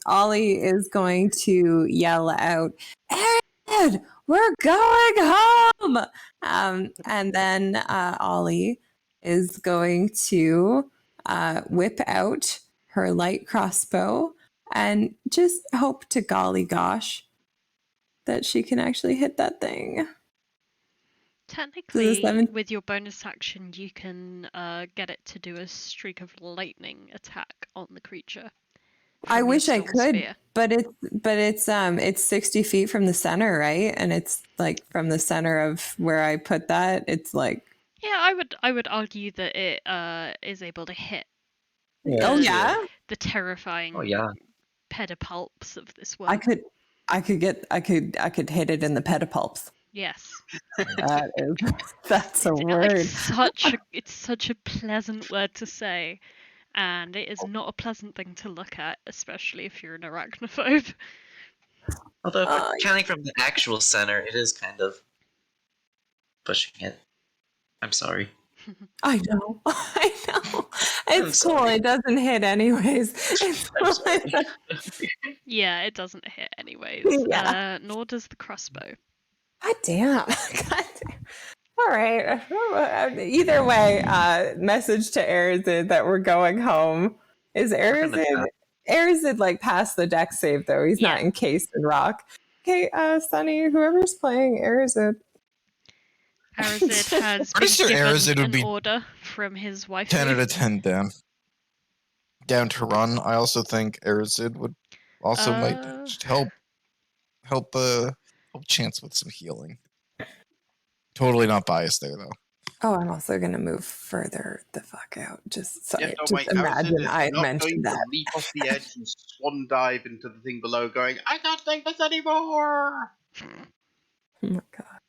Ollie is going to yell out, "Arid, we're going home!" And then Ollie is going to whip out her light crossbow and just hope to golly gosh that she can actually hit that thing. Technically, seven- with your bonus action, you can get it to do a streak of lightning attack on the creature. I from your wish I storm could, sphere. but it's 60 feet from the center, right? And it's like from the center of where I put that, it's like Yeah, I would argue that it is able to hit oh yeah, the terrifying Oh yeah. pedipalps of this world. I could hit it in the pedipalps. Yes. That's a word. It's such a pleasant word to say, and it is not a pleasant thing to look at, especially if you're an arachnophobe. Although, if we're counting from the actual center, it is kind of pushing it. I'm sorry. I know. It's cool. It doesn't hit anyways. It's cool. Yeah, it doesn't hit anyways. Yeah. Nor does the crossbow. God damn. All right. Either way, message to Arazid that we're going home. Is We're gonna Arazid? Arazid like passed the deck save though. He's not Yeah. encased in rock. Okay, Sunny, whoever's playing Arazid. Arazid has Pretty been sure given Arazid would an be order from his wife. 10 out of 10 down to run. I also think Arazid would also might just help Chance with some healing. Totally not biased there though. Oh, I'm also gonna move further the fuck out. Just sorry, Yeah, don't just wait. imagine Arazid is I had not going mentioned to that. leap off the edge and swan dive into the thing below, going, "I can't take this anymore." Oh my god.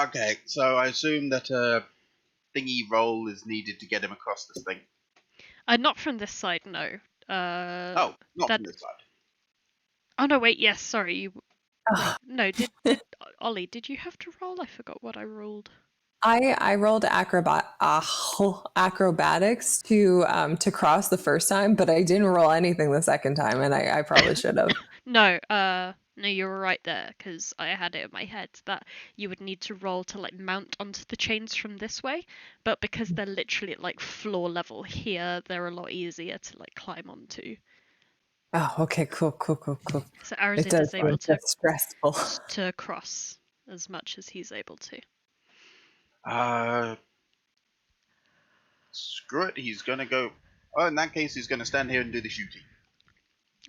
Okay, so I assume that a thingy roll is needed to get him across this thing. Not from this side, no. Oh, not that- from this side. Oh no, wait. Yes, sorry. You. Wait, Ugh. no. Did Ollie? Did you have to roll? I forgot what I rolled. I rolled acrobatics to cross the first time, but I didn't roll anything the second time, and I probably should have. No. No, you were right there because I had it in my head that you would need to roll to like mount onto the chains from this way, but because they're literally at like floor level here, they're a lot easier to like climb onto. Oh, okay, cool. So It Arazid does is able get stressful. to cross as much as he's able to. Screw it. He's gonna go. Oh, in that case, he's gonna stand here and do the shooting.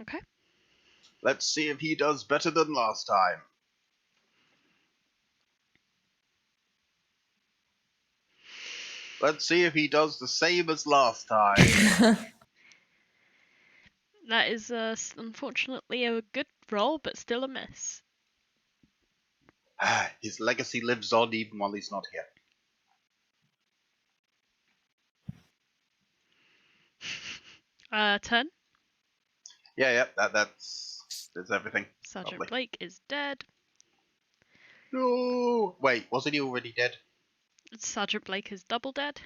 Okay. Let's see if he does better than last time. Let's see if he does the same as last time. That is unfortunately a good roll, but still a miss. His legacy lives on even while he's not here. Turn. Yeah, that's everything. Sergeant Lovely. Blake is dead. No! Wait, wasn't he already dead? Sergeant Blake is double dead.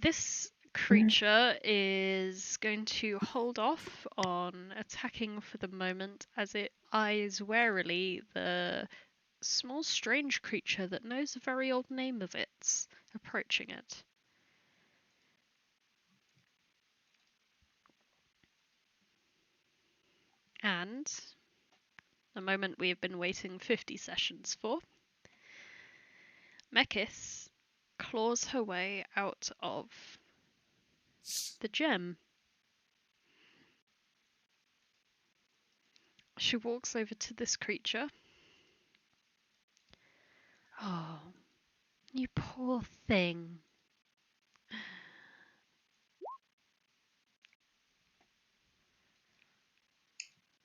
This creature is going to hold off on attacking for the moment as it eyes warily the small strange creature that knows a very old name of its approaching it. And the moment we have been waiting 50 sessions for, Mekis claws her way out of the gem. She walks over to this creature. Oh, you poor thing.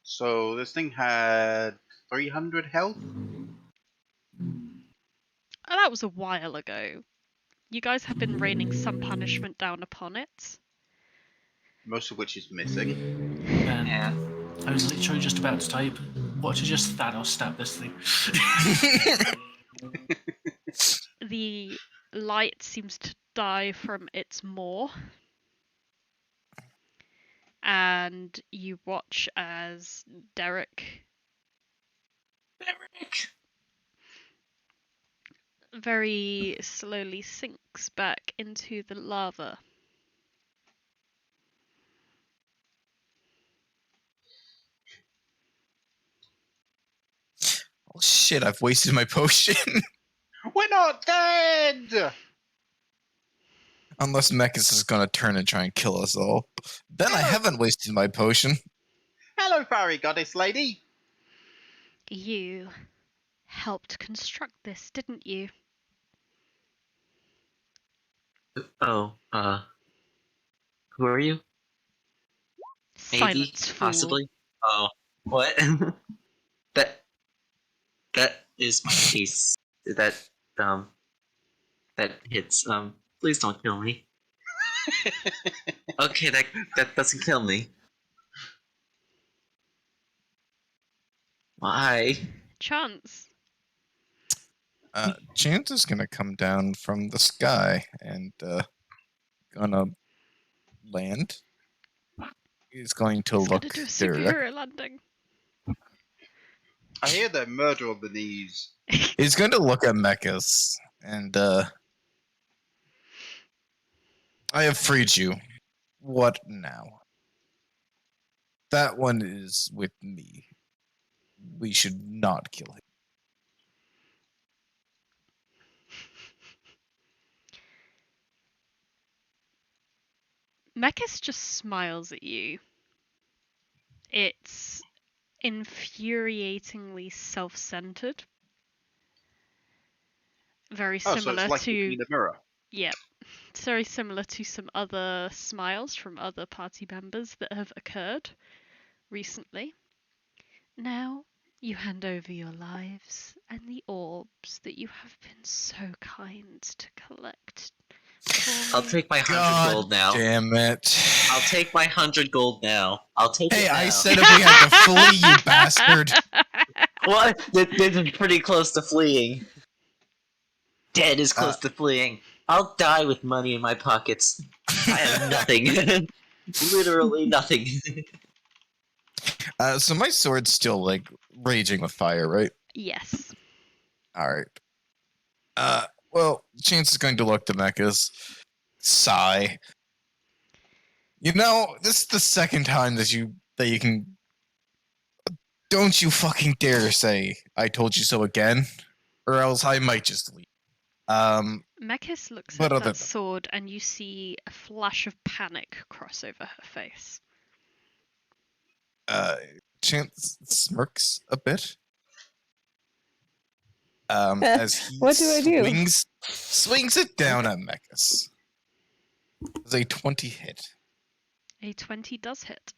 So this thing had 300 health? Oh, that was a while ago. You guys have been raining some punishment down upon it. Most of which is missing. Yeah. I was literally just about to type, what to just Thanos stab this thing. The light seems to die from its maw. And you watch as Derek very slowly sinks back into the lava. Oh shit, I've wasted my potion. We're not dead! Unless Mechas is gonna turn and try and kill us all. Then I haven't wasted my potion. Hello, fairy goddess lady. You helped construct this, didn't you? Oh, who are you? Maybe, Silence, fool. possibly. Oh, what? that is my case. That hits. Please don't kill me. Okay, that doesn't kill me. Why? Chance. Chance is gonna come down from the sky and gonna land. He's going to He's look gonna do a direct. superhero landing. I hear that murder on the knees. He's going to look at Mechas and I have freed you. What now? That one is with me. We should not kill him. Mekis just smiles at you. It's infuriatingly self-centered. Very Oh, so similar it's like to looking in a mirror. Yep. It's very similar to some other smiles from other party members that have occurred recently. Now you hand over your lives and the orbs that you have been so kind to collect. I'll take my 100 God gold now. damn it. I'll take my 100 gold now. I'll take it Hey, now. I said if we had to flee, you bastard. What? This is pretty close to fleeing. Dead is close to fleeing. I'll die with money in my pockets. I have nothing. Literally nothing. So my sword's still, like, raging with fire, right? Yes. Alright. Well, Chance is going to look to Mechas. Sigh. You know, this is the second time that you can... Don't you fucking dare say, I told you so again, or else I might just leave. Mekis looks But at other that than- sword and you see a flash of panic cross over her face. Chance smirks a bit. As he What do I do? swings it down at Mechas. Does a 20 hit? A 20 does hit.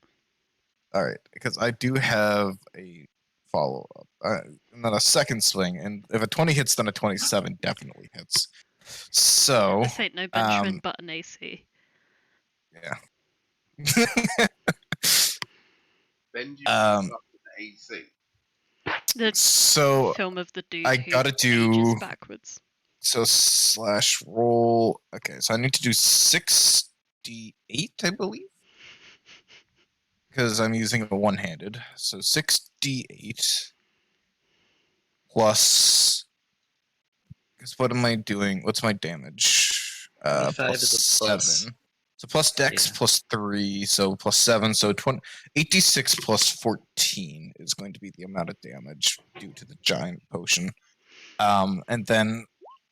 Alright, because I do have a follow-up. And then a second swing, and if a 20 hits, then a 27 definitely hits. So, This ain't no Benjamin Button AC. yeah. Benji Um, AC. The so, film of the dude I who gotta do- ages backwards. so slash roll. Okay, so I need to do 6d8, I believe? Because I'm using a one-handed. So 6d8 plus... Because what am I doing? What's my damage? 25 plus is a plus. 7. So plus dex Yeah. plus 3, so plus 7, so 86 plus 14 is going to be the amount of damage due to the giant potion. And then,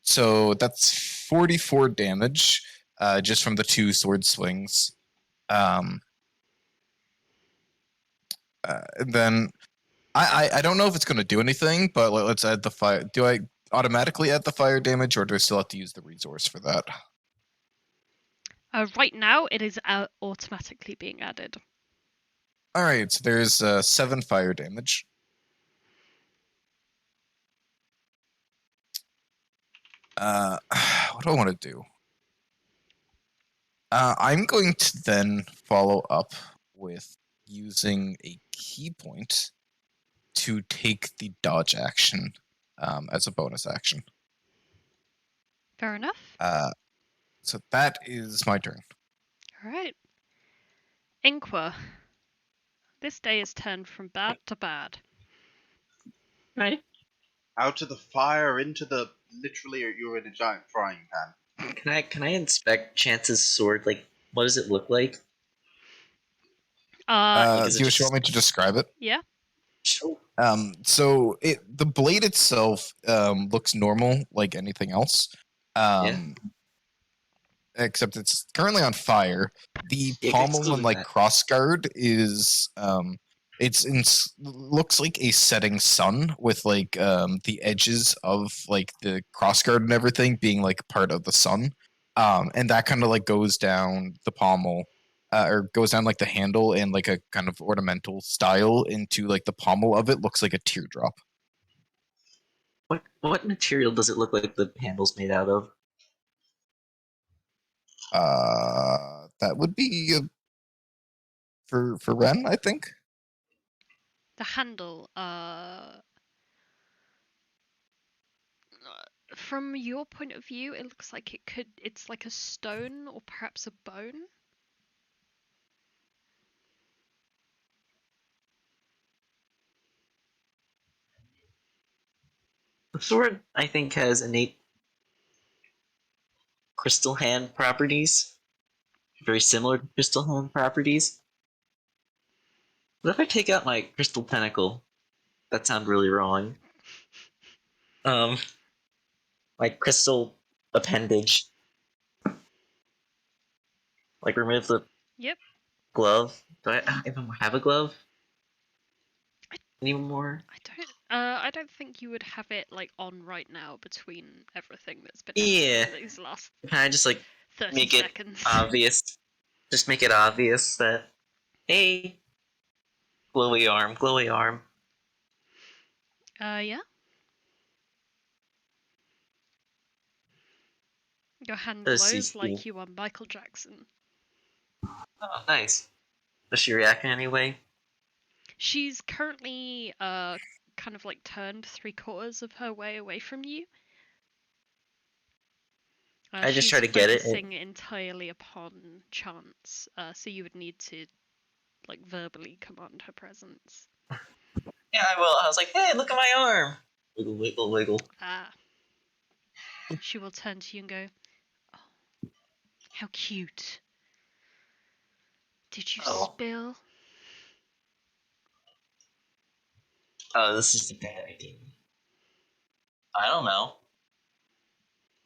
so that's 44 damage just from the 2 sword swings. And then I don't know if it's going to do anything, but let's add the fire. Do I automatically add the fire damage, or do I still have to use the resource for that? Right now, it is automatically being added. All right, so there's 7 fire damage. What do I want to do? I'm going to then follow up with using a key point to take the dodge action as a bonus action. Fair enough. So that is my turn. All right. Inqua. This day is turned from bad to bad. Right. Out of the fire, into the... Literally, you're in a giant frying pan. Can I inspect Chance's sword? Like, what does it look like? Uh, Do you want me to describe it? yeah. Sure. So the blade itself looks normal like anything else. Except it's currently on fire. The Yeah, pommel excluding and like that. crossguard is looks like a setting sun with like the edges of like the crossguard and everything being like part of the sun. And that kind of like goes down the pommel. Or goes down like the handle and like a kind of ornamental style into like the pommel of it looks like a teardrop. What material does it look like the handle's made out of? That would be for Ren, I think. The handle, from your point of view, it looks like it's like a stone or perhaps a bone. The sword, I think, has innate crystal hand properties. very similar to crystal home properties. What if I take out my crystal tentacle? That sounds really wrong. My crystal appendage. Like remove the Yep. glove. Do I even have a glove I- anymore? I don't think you would have it like on right now between everything that's been Yeah. happening these last Can I just like 30 make it seconds. obvious? Just make it obvious that, hey, glowy arm, glowy arm. Yeah. Your hand Does she glows like feel- you are Michael Jackson. Oh, nice. Does she react in any way? She's currently kind of like turned 3/4 of her way away from you. I just She's try to get it. focusing entirely upon chance, so you would need to like verbally command her presence. Yeah, I will. I was like, hey, look at my arm. Wiggle, wiggle, wiggle. Ah. She will turn to you and go, "Oh, how cute. Did you Oh. spill?" Oh, this is a bad idea. I don't know.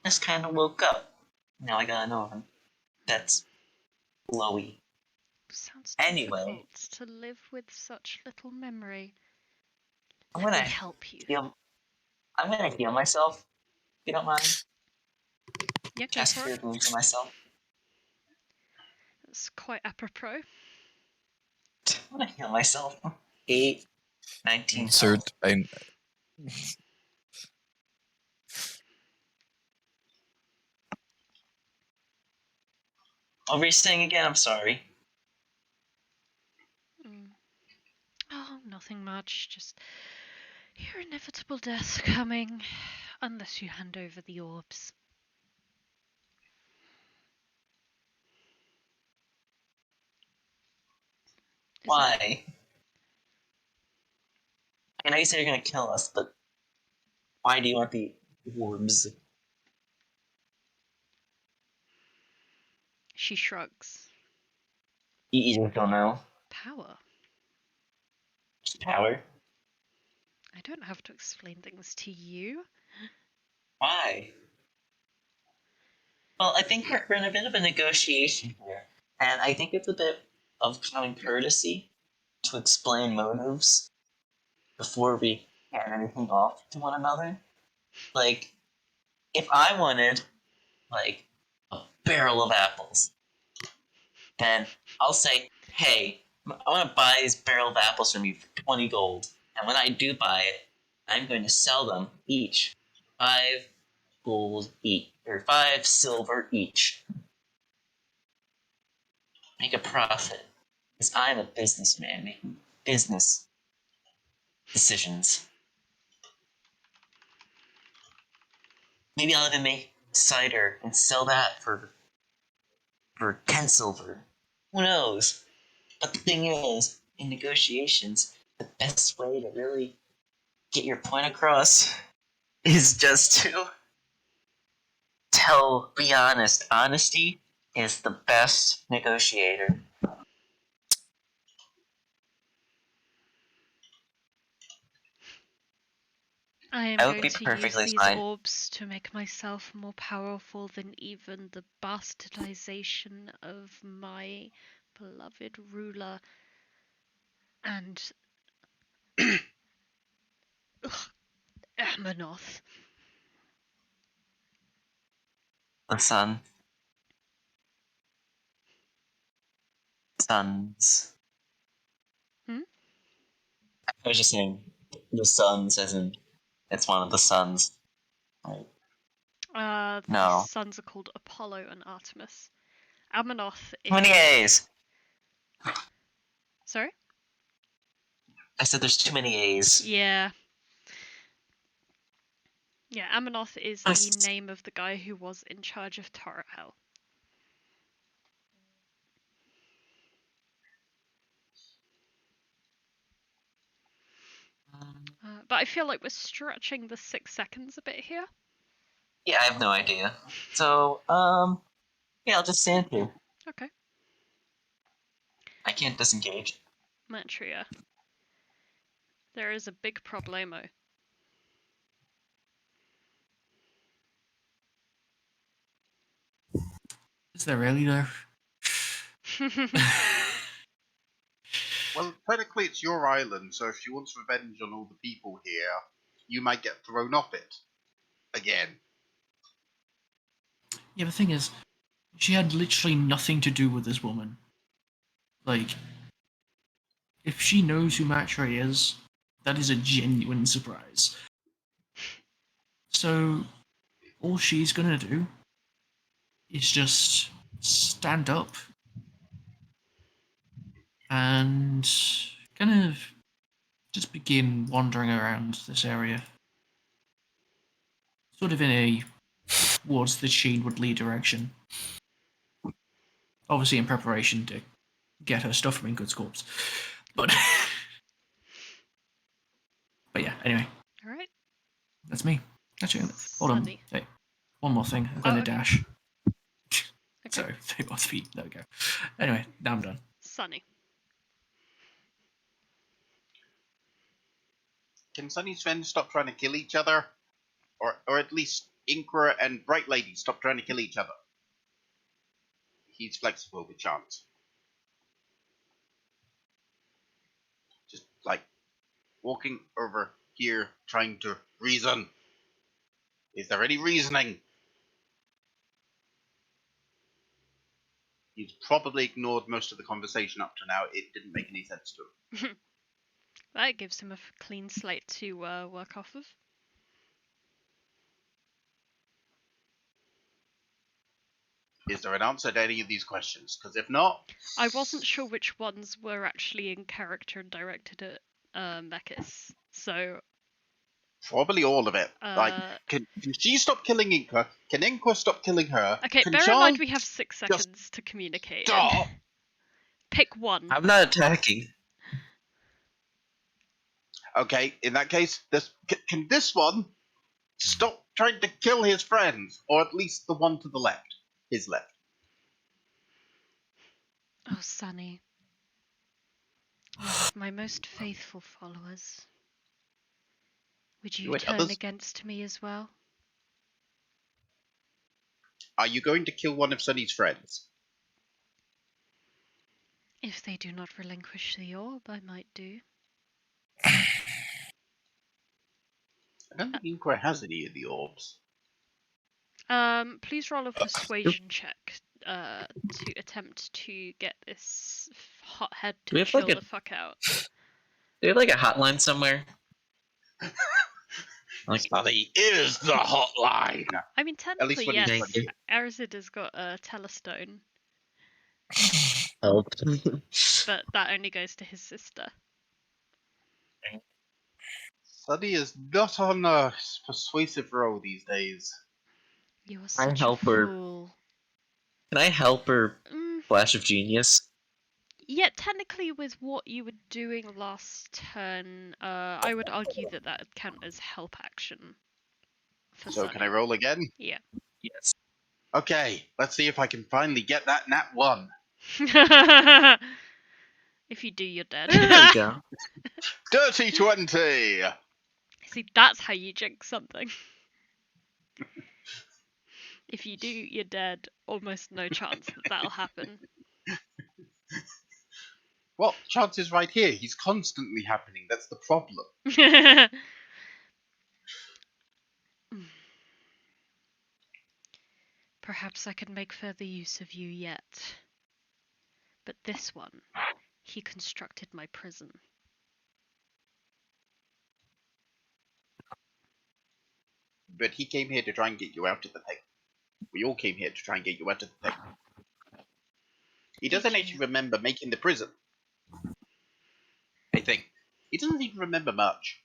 Just kind of woke up. Now I got an arm. That's glowy. Sounds Anyway. difficult to live with such little memory. I'm Let me gonna help you. I'm gonna heal myself. If you don't mind. Yeah, go Cast for Cure it. Wounds on myself. That's quite apropos. I'm gonna heal myself. 8, 19 Insert. health. What were you saying again? I'm sorry. Oh, nothing much. Just your inevitable death coming, unless you hand over the orbs. Why? I know you said you're gonna kill us, but why do you want the orbs? She shrugs. You just don't know. Power. Just power. I don't have to explain things to you. Why? Well, I think we're in a bit of a negotiation here, and I think it's a bit of common courtesy to explain motives before we hand anything off to one another. Like, if I wanted, like, a barrel of apples, then I'll say, hey, I want to buy this barrel of apples from you for 20 gold. And when I do buy it, I'm going to sell them each 5 gold each, or 5 silver each. Make a profit. Because I'm a businessman making business decisions. Maybe I'll even make cider and sell that for 10 silver. Who knows? But the thing is, in negotiations, the best way to really get your point across is just to be honest. Honesty is the best negotiator. I am I would going be to use perfectly these fine. orbs to make myself more powerful than even the bastardization of my beloved ruler and Amanoth. The sun. Suns. Hmm? I was just saying the suns as in it's one of the suns. Like, The no. sons are called Apollo and Artemis. Amanoth is... Too many A's! Sorry? I said there's too many A's. Yeah. Yeah, Amanoth is I the s- name of the guy who was in charge of Torah Hell. But I feel like we're stretching the 6 seconds a bit here. Yeah, I have no idea. So, yeah, I'll just stand here. Okay. I can't disengage. Matria. There is a big problemo. Is there really though? Well, technically it's your island, so if she wants revenge on all the people here, you might get thrown off it. Again. Yeah, the thing is, she had literally nothing to do with this woman. Like, if she knows who Matria is, that is a genuine surprise. So, all she's gonna do is just stand up and kind of just begin wandering around this area. Sort of in a towards the Sheenwood Lee direction. Obviously in preparation to get her stuff from Ingood's corpse. But but yeah, anyway. Alright. That's me. Actually, hold on. Sunny. Hey, one more thing. I'm going to okay. dash. Okay. So, they both feet. There we go. Anyway, now I'm done. Sunny. Can Sunny's friends stop trying to kill each other? Or at least Inkra and Bright Lady stop trying to kill each other? He's flexible with chance. Just like walking over here trying to reason. Is there any reasoning? He's probably ignored most of the conversation up to now. It didn't make any sense to him. That gives him a clean slate to work off of. Is there an answer to any of these questions? Because if not... I wasn't sure which ones were actually in character and directed at Mekis, so... Probably all of it. Like, can she stop killing Inkra? Can Inkra stop killing her? Okay, can bear in Sean mind we have 6 seconds to communicate. stop? Pick one. I'm not attacking. Okay, in that case, can this one stop trying to kill his friends? Or at least the one to the left. His left. Oh, Sunny. One of my most faithful followers. Would you Wait, turn others? against me as well? Are you going to kill one of Sunny's friends? If they do not relinquish the orb, I might do. I don't think Inkra has any of the orbs. Please roll a persuasion check to attempt to get this hothead Do we to have, chill like, the fuck out. Do you have like a hotline somewhere? Like, Sunny is the hotline! I mean, At least technically, when he's yes. trying to- Arazid has got a telestone, help. but that only goes to his sister. Sunny is not on a persuasive roll these days. You are such a help her. fool. Can I help her Mm, flash of genius? yeah, technically, with what you were doing last turn, I would argue that that would count as help action. For So Sunny. can I roll again? Yeah. Yes. Okay, let's see if I can finally get that nat 1. If you do, you're dead. There we go. Dirty 20! See, that's how you jinx something. If you do, you're dead. Almost no chance that that'll happen. Well, chance is right here. He's constantly happening. That's the problem. Perhaps I can make further use of you yet. But this one, he constructed my prison. But he came here to try and get you out of the thing. We all came here to try and get you out of the thing. He doesn't actually remember making the prison. I think. He doesn't even remember much.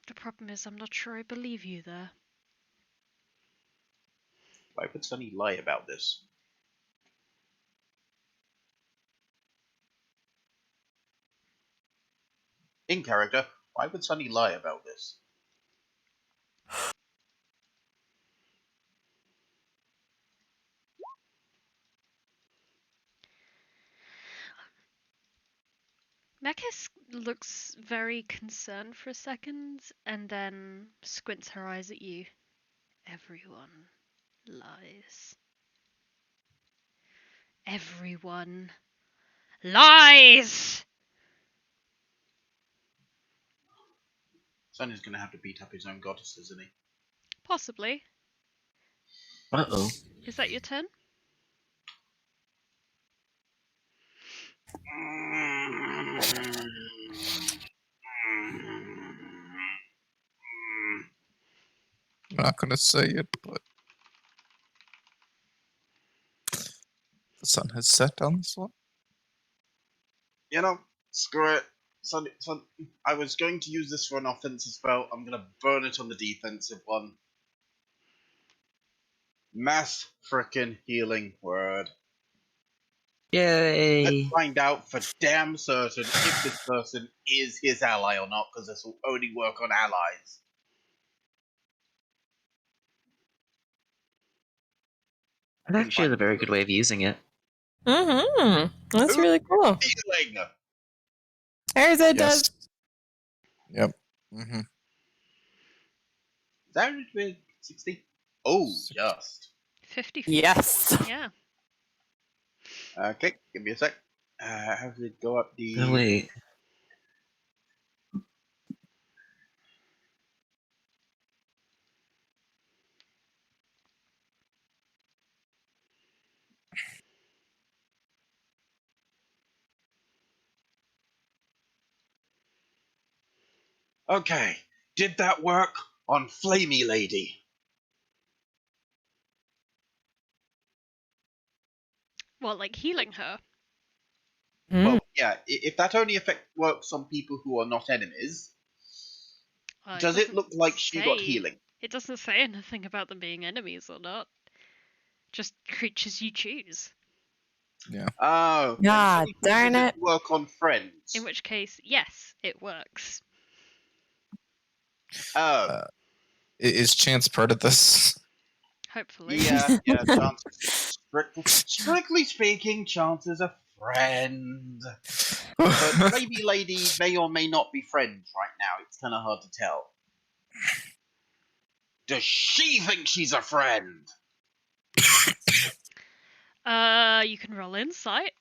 The problem is I'm not sure I believe you there. Why would Sunny lie about this? In character, why would Sunny lie about this? Mekis looks very concerned for a second and then squints her eyes at you. Everyone lies. Everyone lies! Sonny's gonna have to beat up his own goddess, isn't he? Possibly. Uh-oh. Is that your turn? I'm not gonna say it, but the sun has set on this one. You know, screw it. Son, I was going to use this for an offensive spell. I'm gonna burn it on the defensive one. Mass frickin' healing word. Yay! Let's find out for damn certain if this person is his ally or not, because this will only work on allies. That actually is a very good way of using it. That's really cool. Healing! Arazid does. Yep. Mm-hmm. Is that with 60? Oh, 60. just. 50. Yes. Yeah. Okay, give me a sec. How does it go up the... Oh, wait. Okay, did that work on Flamey Lady? Well, like healing her. Well, yeah, if that only effect works on people who are not enemies, does it look like she got healing? It doesn't say anything about them being enemies or not. Just creatures you choose. Yeah. Oh, God darn does it. work on friends? In which case, yes, it works. Oh, Is Chance part of this? Hopefully. yeah, chances. Strictly speaking, Chance is a friend. But Flamey Lady may or may not be friends right now. It's kind of hard to tell. Does she think she's a friend? You can roll insight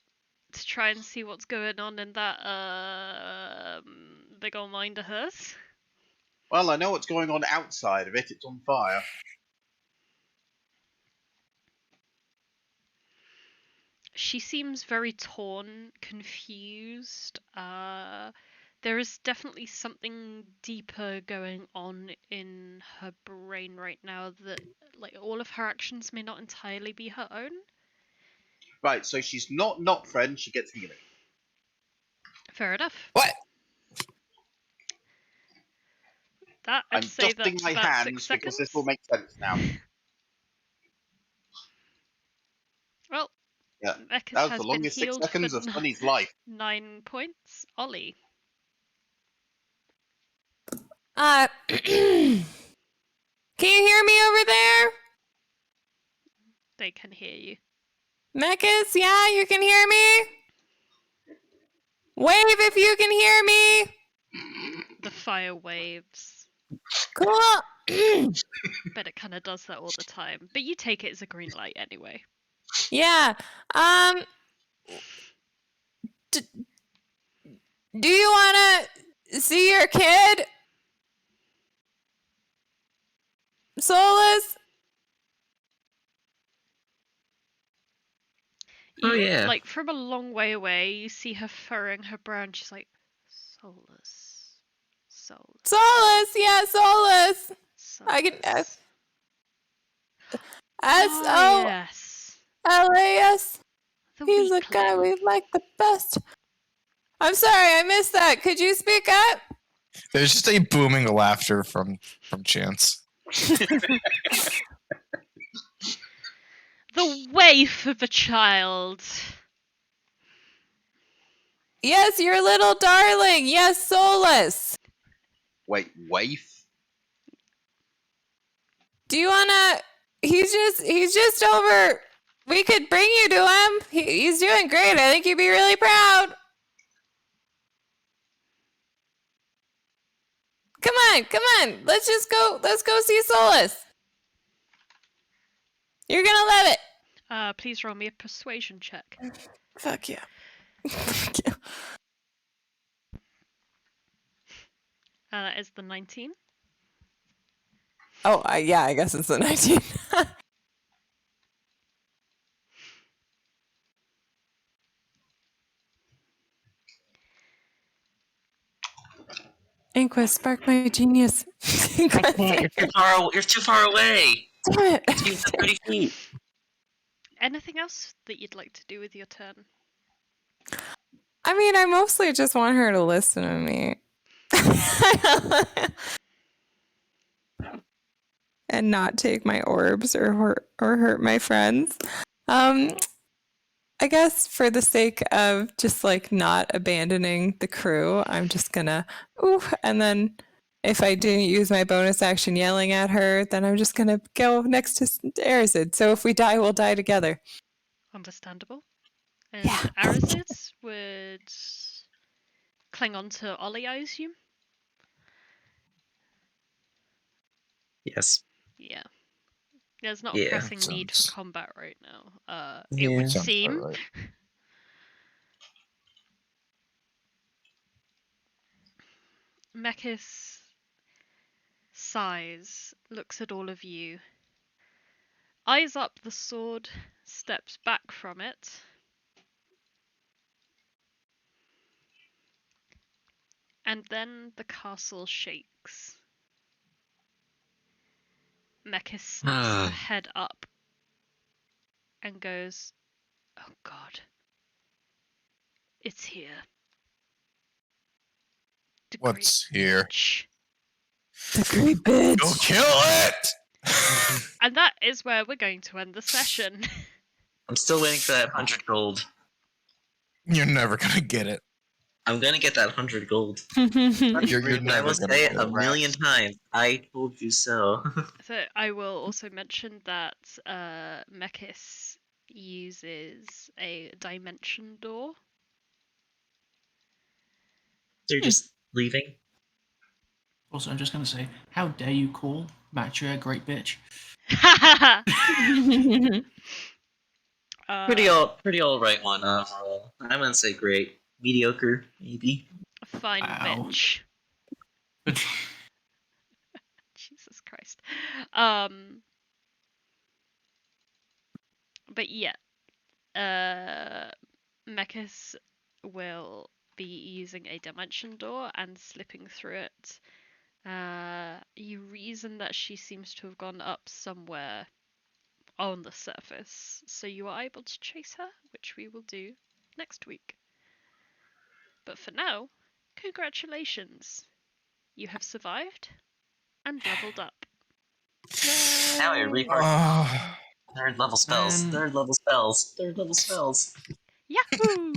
to try and see what's going on in that big old mind of hers. Well, I know what's going on outside of it. It's on fire. She seems very torn, confused. There is definitely something deeper going on in her brain right now that, like, all of her actions may not entirely be her own. Right, so she's not friend. She gets healing. Fair enough. What? That I'd I'm say dusting that's my about hands 6 seconds. because this will make sense now. Well, Yeah, Mekis that was has the longest been 6 healed seconds for of Sunny's life. 9 points. Ollie. Can you hear me over there? They can hear you. Mekis, yeah, you can hear me? Wave if you can hear me. The fire waves. Cool. Bet it kind of does that all the time. But you take it as a green light anyway. Yeah. Do you want to see your kid? Solas? Oh, yeah. Like, from a long way away, you see her furrowing her brow and she's like, Solas. Solas. Solas, yeah, Solas. Solas. I can yes. S-O-L-A-S. The He's the guy we weakling. like the best. I'm sorry, I missed that. Could you speak up? There's just a booming laughter from Chance. The waif of a child. Yes, your little darling. Yes, Solas. Wait, waif? Do you wanna? He's just over. We could bring you to him. He's doing great. I think you'd be really proud. Come on. Let's go see Solas. You're gonna love it. Please roll me a persuasion check. Fuck yeah. Fuck yeah. That is the 19. Oh, yeah, I guess it's the 19. Inquest, spark my genius. I can't. You're too far away. Damn it. It's 30 feet. Anything else that you'd like to do with your turn? I mean, I mostly just want her to listen to me. And not take my orbs or hurt my friends. I guess for the sake of just like not abandoning the crew, I'm just gonna and then if I didn't use my bonus action yelling at her, then I'm just gonna go next to Arazid. So if we die, we'll die together. Understandable. And Yeah. Arazid would cling on to Ollie, I assume? Yes. Yeah. There's not Yeah. a pressing need for Sounds- combat right now. Yeah. It would Sounds seem. about right. Mekis sighs, looks at all of you, eyes up the sword, steps back from it, and then the castle shakes. Mekis snaps her head up and goes, "Oh God, it's here. The What's great here? bitch." The great bitch. Go kill it! And that is where we're going to end the session. I'm still waiting for that 100 gold. You're never gonna get it. I'm gonna get that 100 gold. You're And I never will gonna say get it a it. million times. I told you so. So I will also mention that Mekis uses a dimension door. They're just leaving. Also, I'm just going to say, how dare you call Matria a great bitch? Pretty all right one overall. I wouldn't say great. Mediocre, maybe. Fine Wow. bitch. Jesus Christ. But yeah, Mekis will be using a dimension door and slipping through it. You reason that she seems to have gone up somewhere on the surface, so you are able to chase her, which we will do next week. But for now, congratulations. You have survived and leveled up. Now I report Oh. third level spells. Man. Third level spells. Third level spells. Yahoo!